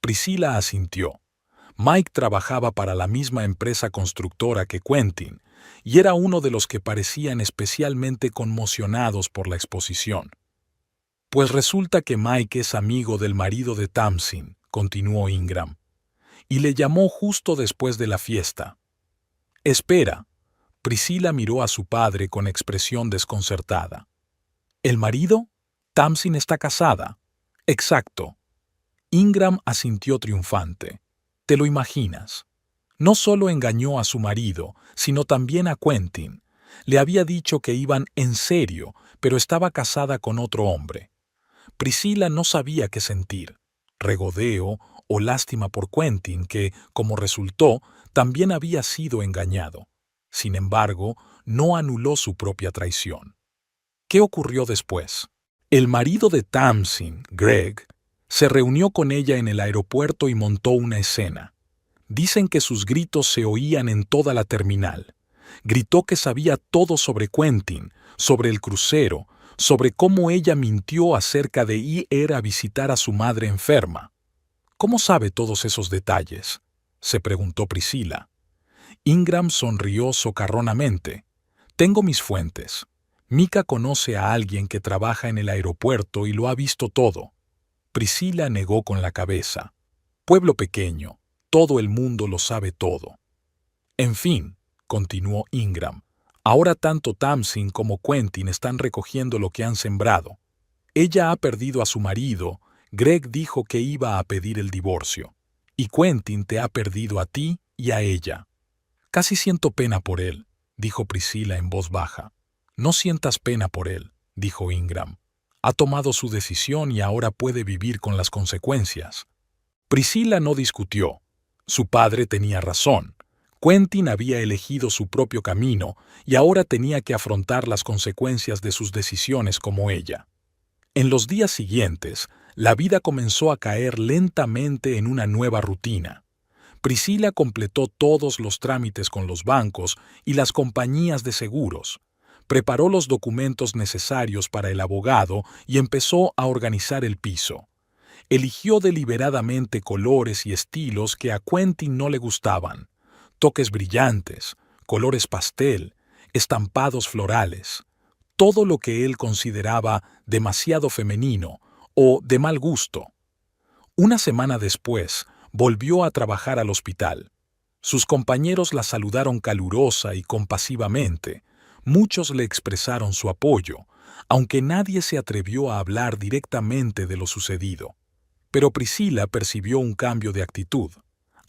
Priscila asintió. Mike trabajaba para la misma empresa constructora que Quentin y era uno de los que parecían especialmente conmocionados por la exposición. «Pues resulta que Mike es amigo del marido de Tamsin», continuó Ingram, «y le llamó justo después de la fiesta». «Espera». Priscila miró a su padre con expresión desconcertada. «¿El marido? Tamsin está casada». «Exacto». Ingram asintió triunfante. ¿Te lo imaginas? No solo engañó a su marido, sino también a Quentin. Le había dicho que iban en serio, pero estaba casada con otro hombre. Priscilla no sabía qué sentir, regodeo o lástima por Quentin, que, como resultó, también había sido engañado. Sin embargo, no anuló su propia traición. ¿Qué ocurrió después? El marido de Tamsin, Greg, se reunió con ella en el aeropuerto y montó una escena. Dicen que sus gritos se oían en toda la terminal. Gritó que sabía todo sobre Quentin, sobre el crucero, sobre cómo ella mintió acerca de ir a visitar a su madre enferma. ¿Cómo sabe todos esos detalles?, se preguntó Priscilla. Ingram sonrió socarronamente. Tengo mis fuentes. Mika conoce a alguien que trabaja en el aeropuerto y lo ha visto todo. Priscilla negó con la cabeza. Pueblo pequeño, todo el mundo lo sabe todo. En fin, continuó Ingram, ahora tanto Tamsin como Quentin están recogiendo lo que han sembrado. Ella ha perdido a su marido, Greg dijo que iba a pedir el divorcio, y Quentin te ha perdido a ti y a ella. Casi siento pena por él, dijo Priscilla en voz baja. No sientas pena por él, dijo Ingram. Ha tomado su decisión y ahora puede vivir con las consecuencias. Priscilla no discutió. Su padre tenía razón. Quentin había elegido su propio camino y ahora tenía que afrontar las consecuencias de sus decisiones como ella. En los días siguientes, la vida comenzó a caer lentamente en una nueva rutina. Priscilla completó todos los trámites con los bancos y las compañías de seguros. Preparó los documentos necesarios para el abogado y empezó a organizar el piso. Eligió deliberadamente colores y estilos que a Quentin no le gustaban. Toques brillantes, colores pastel, estampados florales. Todo lo que él consideraba demasiado femenino o de mal gusto. Una semana después, volvió a trabajar al hospital. Sus compañeros la saludaron calurosa y compasivamente. Muchos le expresaron su apoyo, aunque nadie se atrevió a hablar directamente de lo sucedido. Pero Priscilla percibió un cambio de actitud.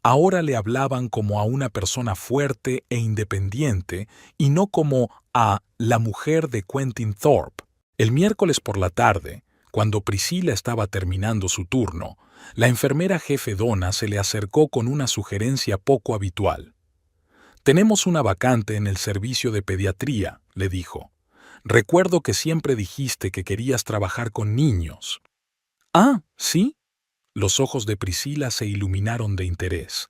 Ahora le hablaban como a una persona fuerte e independiente y no como a la mujer de Quentin Thorpe. El miércoles por la tarde, cuando Priscilla estaba terminando su turno, la enfermera jefe Donna se le acercó con una sugerencia poco habitual. «Tenemos una vacante en el servicio de pediatría», le dijo. «Recuerdo que siempre dijiste que querías trabajar con niños». «Ah, ¿sí?». Los ojos de Priscilla se iluminaron de interés.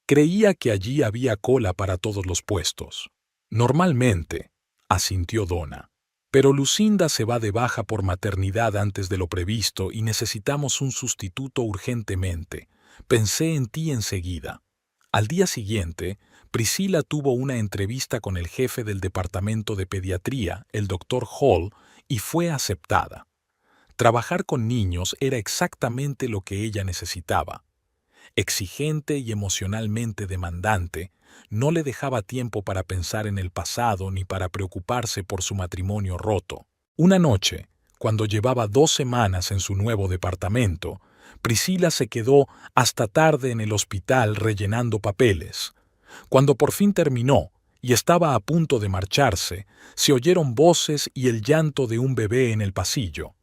Creía que allí había cola para todos los puestos. «Normalmente», asintió Donna. «Pero Lucinda se va de baja por maternidad antes de lo previsto y necesitamos un sustituto urgentemente. Pensé en ti enseguida». Al día siguiente, Priscilla tuvo una entrevista con el jefe del departamento de pediatría, el Dr. Hall, y fue aceptada. Trabajar con niños era exactamente lo que ella necesitaba. Exigente y emocionalmente demandante, no le dejaba tiempo para pensar en el pasado ni para preocuparse por su matrimonio roto. Una noche, cuando llevaba 2 semanas en su nuevo departamento, Priscilla se quedó hasta tarde en el hospital rellenando papeles. Cuando por fin terminó y estaba a punto de marcharse, se oyeron voces y el llanto de un bebé en el pasillo.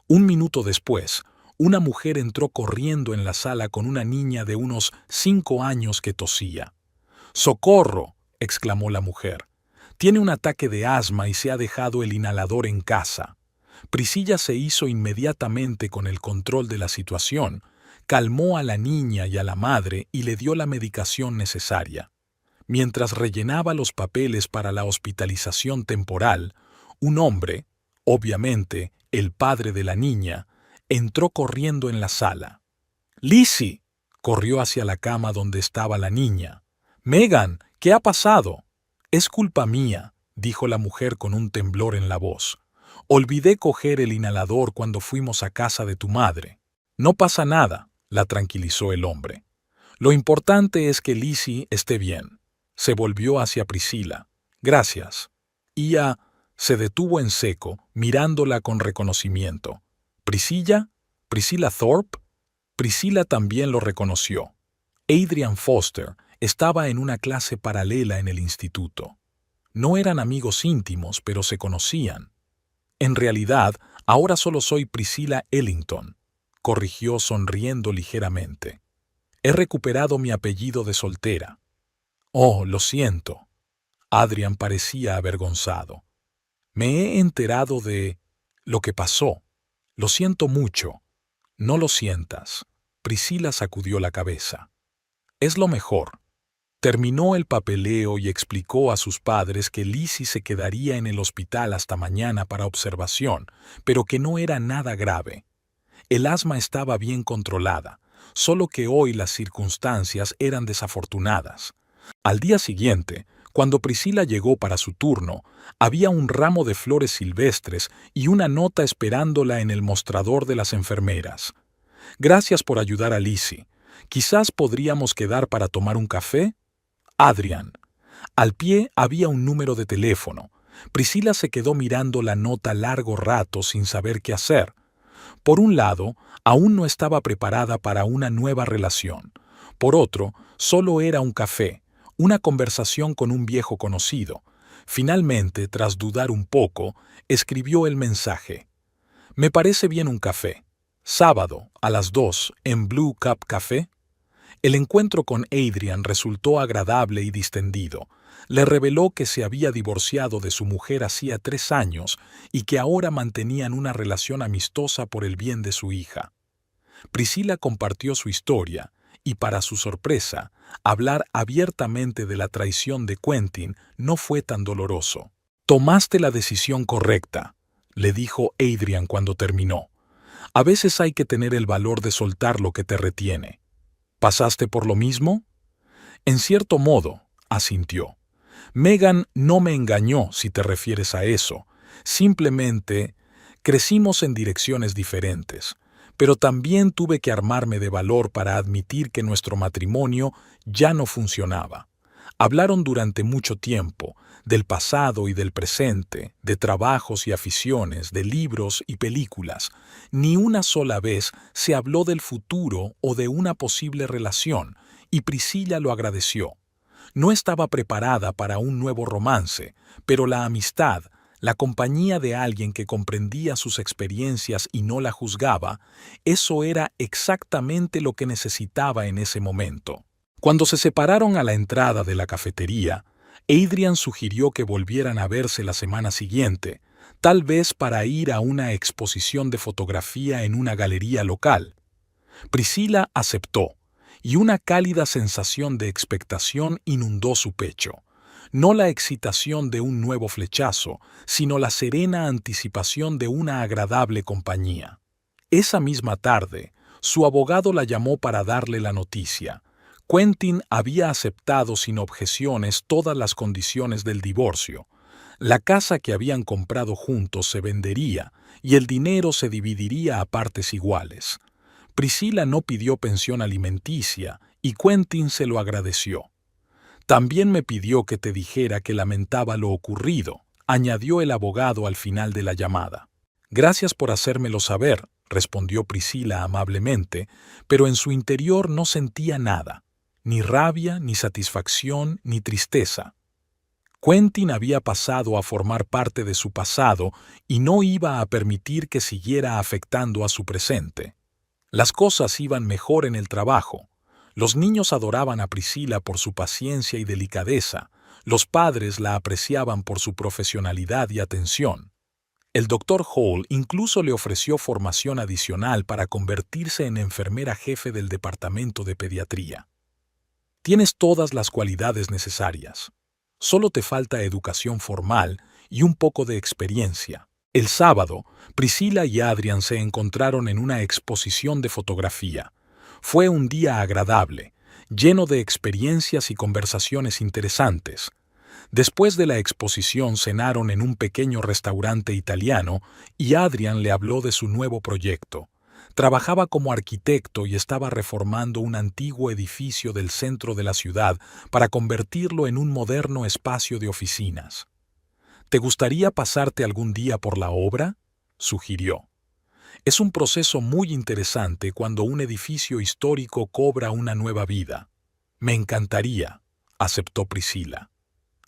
Un minuto después, una mujer entró corriendo en la sala con una niña de unos 5 años que tosía. «¡Socorro!», exclamó la mujer. «Tiene un ataque de asma y se ha dejado el inhalador en casa». Priscilla se hizo inmediatamente con el control de la situación, calmó a la niña y a la madre y le dio la medicación necesaria. Mientras rellenaba los papeles para la hospitalización temporal, un hombre, obviamente el padre de la niña, entró corriendo en la sala. «¡Lizzie!», corrió hacia la cama donde estaba la niña. «Megan, ¿qué ha pasado?». «Es culpa mía», dijo la mujer con un temblor en la voz. «Olvidé coger el inhalador cuando fuimos a casa de tu madre». «No pasa nada», la tranquilizó el hombre. «Lo importante es que Lizzie esté bien». Se volvió hacia Priscilla. «Gracias». Ella se detuvo en seco, mirándola con reconocimiento. «¿Priscilla? ¿Priscilla Thorpe?». Priscilla también lo reconoció. Adrian Foster estaba en una clase paralela en el instituto. No eran amigos íntimos, pero se conocían. En realidad, ahora solo soy Priscilla Ellington, corrigió sonriendo ligeramente. He recuperado mi apellido de soltera. Oh, lo siento. Adrian parecía avergonzado. Me he enterado de lo que pasó. Lo siento mucho. No lo sientas. Priscilla sacudió la cabeza. Es lo mejor. Terminó el papeleo y explicó a sus padres que Lizzie se quedaría en el hospital hasta mañana para observación, pero que no era nada grave. El asma estaba bien controlada, solo que hoy las circunstancias eran desafortunadas. Al día siguiente, cuando Priscilla llegó para su turno, había un ramo de flores silvestres y una nota esperándola en el mostrador de las enfermeras. Gracias por ayudar a Lizzie. Quizás podríamos quedar para tomar un café. Adrian. Al pie había un número de teléfono. Priscilla se quedó mirando la nota largo rato sin saber qué hacer. Por un lado, aún no estaba preparada para una nueva relación. Por otro, solo era un café, una conversación con un viejo conocido. Finalmente, tras dudar un poco, escribió el mensaje. Me parece bien un café. Sábado, a las 2, en Blue Cup Café. El encuentro con Adrian resultó agradable y distendido. Le reveló que se había divorciado de su mujer hacía 3 años y que ahora mantenían una relación amistosa por el bien de su hija. Priscilla compartió su historia y, para su sorpresa, hablar abiertamente de la traición de Quentin no fue tan doloroso. «Tomaste la decisión correcta», le dijo Adrian cuando terminó. «A veces hay que tener el valor de soltar lo que te retiene». ¿Pasaste por lo mismo? En cierto modo, asintió. Megan no me engañó, si te refieres a eso. Simplemente crecimos en direcciones diferentes. Pero también tuve que armarme de valor para admitir que nuestro matrimonio ya no funcionaba. Hablaron durante mucho tiempo, del pasado y del presente, de trabajos y aficiones, de libros y películas. Ni una sola vez se habló del futuro o de una posible relación, y Priscilla lo agradeció. No estaba preparada para un nuevo romance, pero la amistad, la compañía de alguien que comprendía sus experiencias y no la juzgaba, eso era exactamente lo que necesitaba en ese momento. Cuando se separaron a la entrada de la cafetería, Adrian sugirió que volvieran a verse la semana siguiente, tal vez para ir a una exposición de fotografía en una galería local. Priscilla aceptó, y una cálida sensación de expectación inundó su pecho. No la excitación de un nuevo flechazo, sino la serena anticipación de una agradable compañía. Esa misma tarde, su abogado la llamó para darle la noticia. Quentin había aceptado sin objeciones todas las condiciones del divorcio. La casa que habían comprado juntos se vendería y el dinero se dividiría a partes iguales. Priscilla no pidió pensión alimenticia y Quentin se lo agradeció. También me pidió que te dijera que lamentaba lo ocurrido, añadió el abogado al final de la llamada. Gracias por hacérmelo saber, respondió Priscilla amablemente, pero en su interior no sentía nada. Ni rabia, ni satisfacción, ni tristeza. Quentin había pasado a formar parte de su pasado y no iba a permitir que siguiera afectando a su presente. Las cosas iban mejor en el trabajo. Los niños adoraban a Priscilla por su paciencia y delicadeza. Los padres la apreciaban por su profesionalidad y atención. El Dr. Hall incluso le ofreció formación adicional para convertirse en enfermera jefe del departamento de pediatría. Tienes todas las cualidades necesarias. Solo te falta educación formal y un poco de experiencia. El sábado, Priscilla y Adrian se encontraron en una exposición de fotografía. Fue un día agradable, lleno de experiencias y conversaciones interesantes. Después de la exposición cenaron en un pequeño restaurante italiano y Adrian le habló de su nuevo proyecto. Trabajaba como arquitecto y estaba reformando un antiguo edificio del centro de la ciudad para convertirlo en un moderno espacio de oficinas. ¿Te gustaría pasarte algún día por la obra?, sugirió. Es un proceso muy interesante cuando un edificio histórico cobra una nueva vida. Me encantaría, aceptó Priscila.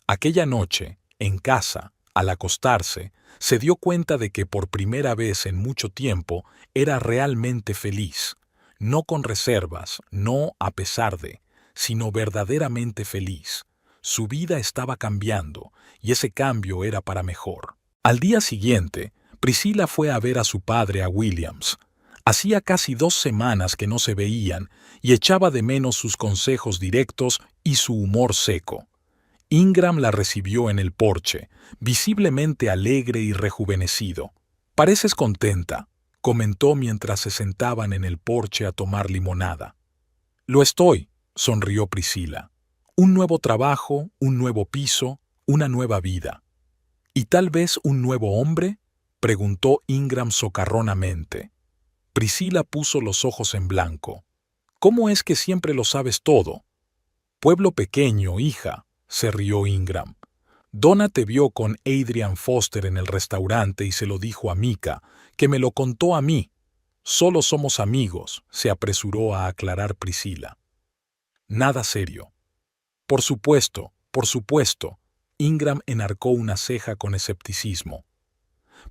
Aquella noche, en casa, al acostarse, se dio cuenta de que por primera vez en mucho tiempo era realmente feliz, no con reservas, no a pesar de, sino verdaderamente feliz. Su vida estaba cambiando, y ese cambio era para mejor. Al día siguiente, Priscila fue a ver a su padre a Williams. Hacía casi 2 semanas que no se veían y echaba de menos sus consejos directos y su humor seco. Ingram la recibió en el porche, visiblemente alegre y rejuvenecido. «Pareces contenta», comentó mientras se sentaban en el porche a tomar limonada. «Lo estoy», sonrió Priscila. «Un nuevo trabajo, un nuevo piso, una nueva vida». «¿Y tal vez un nuevo hombre?», preguntó Ingram socarronamente. Priscila puso los ojos en blanco. «¿Cómo es que siempre lo sabes todo?» «Pueblo pequeño, hija», se rió Ingram. «Donna te vio con Adrian Foster en el restaurante y se lo dijo a Mika, que me lo contó a mí. Solo somos amigos», se apresuró a aclarar Priscila. «Nada serio». Por supuesto», Ingram enarcó una ceja con escepticismo.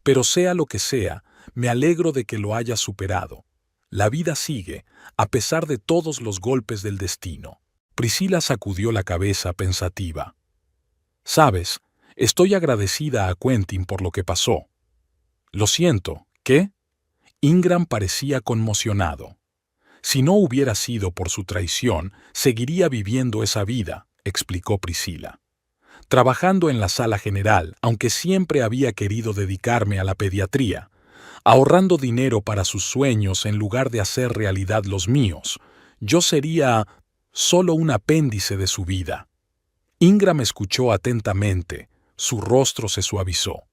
«Pero sea lo que sea, me alegro de que lo hayas superado. La vida sigue, a pesar de todos los golpes del destino». Priscila sacudió la cabeza pensativa. «Sabes, estoy agradecida a Quentin por lo que pasó». «Lo siento, ¿qué?». Ingram parecía conmocionado. «Si no hubiera sido por su traición, seguiría viviendo esa vida», explicó Priscila. «Trabajando en la sala general, aunque siempre había querido dedicarme a la pediatría, ahorrando dinero para sus sueños en lugar de hacer realidad los míos. Yo sería solo un apéndice de su vida». Ingram escuchó atentamente, su rostro se suavizó.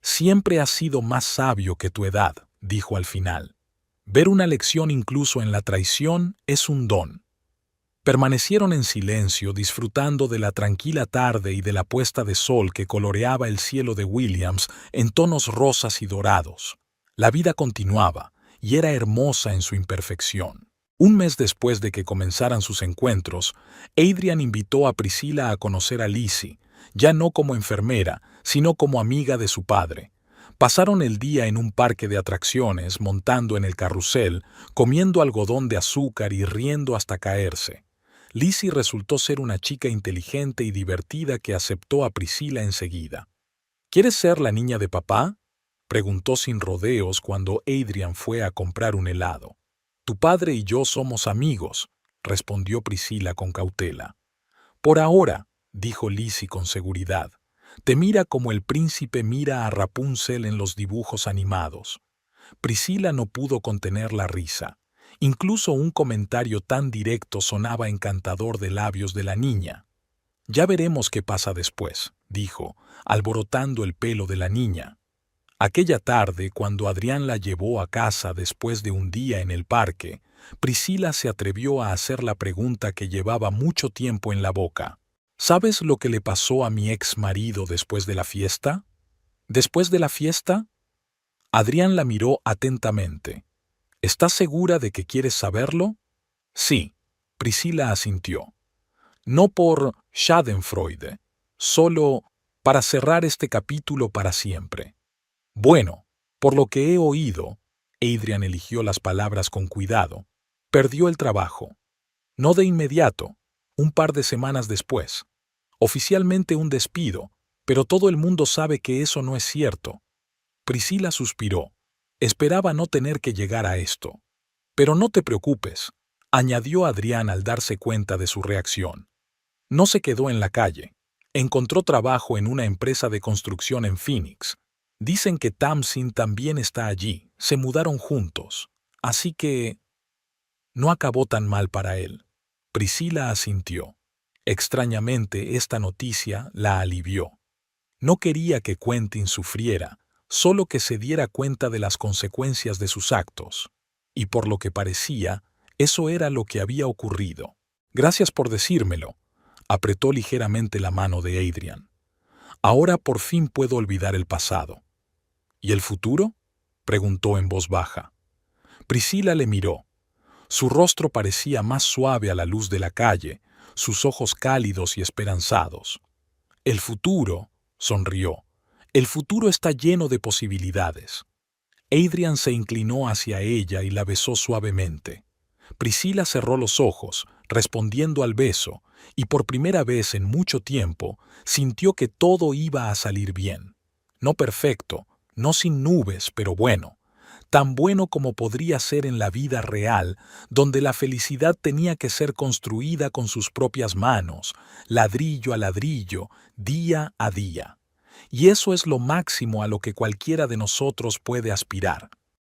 «Siempre has sido más sabio que tu edad», dijo al final. «Ver una lección incluso en la traición es un don». Permanecieron en silencio, disfrutando de la tranquila tarde y de la puesta de sol que coloreaba el cielo de Williams en tonos rosas y dorados. La vida continuaba, y era hermosa en su imperfección. Un mes después de que comenzaran sus encuentros, Adrian invitó a Priscila a conocer a Lizzie, ya no como enfermera, sino como amiga de su padre. Pasaron el día en un parque de atracciones, montando en el carrusel, comiendo algodón de azúcar y riendo hasta caerse. Lizzie resultó ser una chica inteligente y divertida que aceptó a Priscila enseguida. «¿Quieres ser la niña de papá?», preguntó sin rodeos cuando Adrian fue a comprar un helado. «Tu padre y yo somos amigos», respondió Priscila con cautela. «Por ahora», dijo Lizzie con seguridad. «Te mira como el príncipe mira a Rapunzel en los dibujos animados». Priscila no pudo contener la risa. Incluso un comentario tan directo sonaba encantador de labios de la niña. «Ya veremos qué pasa después», dijo, alborotando el pelo de la niña. Aquella tarde, cuando Adrián la llevó a casa después de un día en el parque, Priscila se atrevió a hacer la pregunta que llevaba mucho tiempo en la boca. «¿Sabes lo que le pasó a mi ex marido después de la fiesta?». «¿Después de la fiesta?». Adrián la miró atentamente. «¿Estás segura de que quieres saberlo?». «Sí», Priscila asintió. «No por Schadenfreude, solo para cerrar este capítulo para siempre». «Bueno, por lo que he oído», Adrian eligió las palabras con cuidado, «perdió el trabajo. No de inmediato, un par de semanas después. Oficialmente un despido, pero todo el mundo sabe que eso no es cierto». Priscila suspiró. Esperaba no tener que llegar a esto. «Pero no te preocupes», añadió Adrián al darse cuenta de su reacción. «No se quedó en la calle. Encontró trabajo en una empresa de construcción en Phoenix. Dicen que Tamsin también está allí, se mudaron juntos. Así que no acabó tan mal para él». Priscila asintió. Extrañamente, esta noticia la alivió. No quería que Quentin sufriera, solo que se diera cuenta de las consecuencias de sus actos. Y por lo que parecía, eso era lo que había ocurrido. «Gracias por decírmelo», apretó ligeramente la mano de Adrian. «Ahora por fin puedo olvidar el pasado». «¿Y el futuro?», preguntó en voz baja. Priscila le miró. Su rostro parecía más suave a la luz de la calle, sus ojos cálidos y esperanzados. El futuro, sonrió, el futuro está lleno de posibilidades. Adrian se inclinó hacia ella y la besó suavemente. Priscila cerró los ojos, respondiendo al beso, y por primera vez en mucho tiempo sintió que todo iba a salir bien. No perfecto, no sin nubes, pero bueno. Tan bueno como podría ser en la vida real, donde la felicidad tenía que ser construida con sus propias manos, ladrillo a ladrillo, día a día. Y eso es lo máximo a lo que cualquiera de nosotros puede aspirar.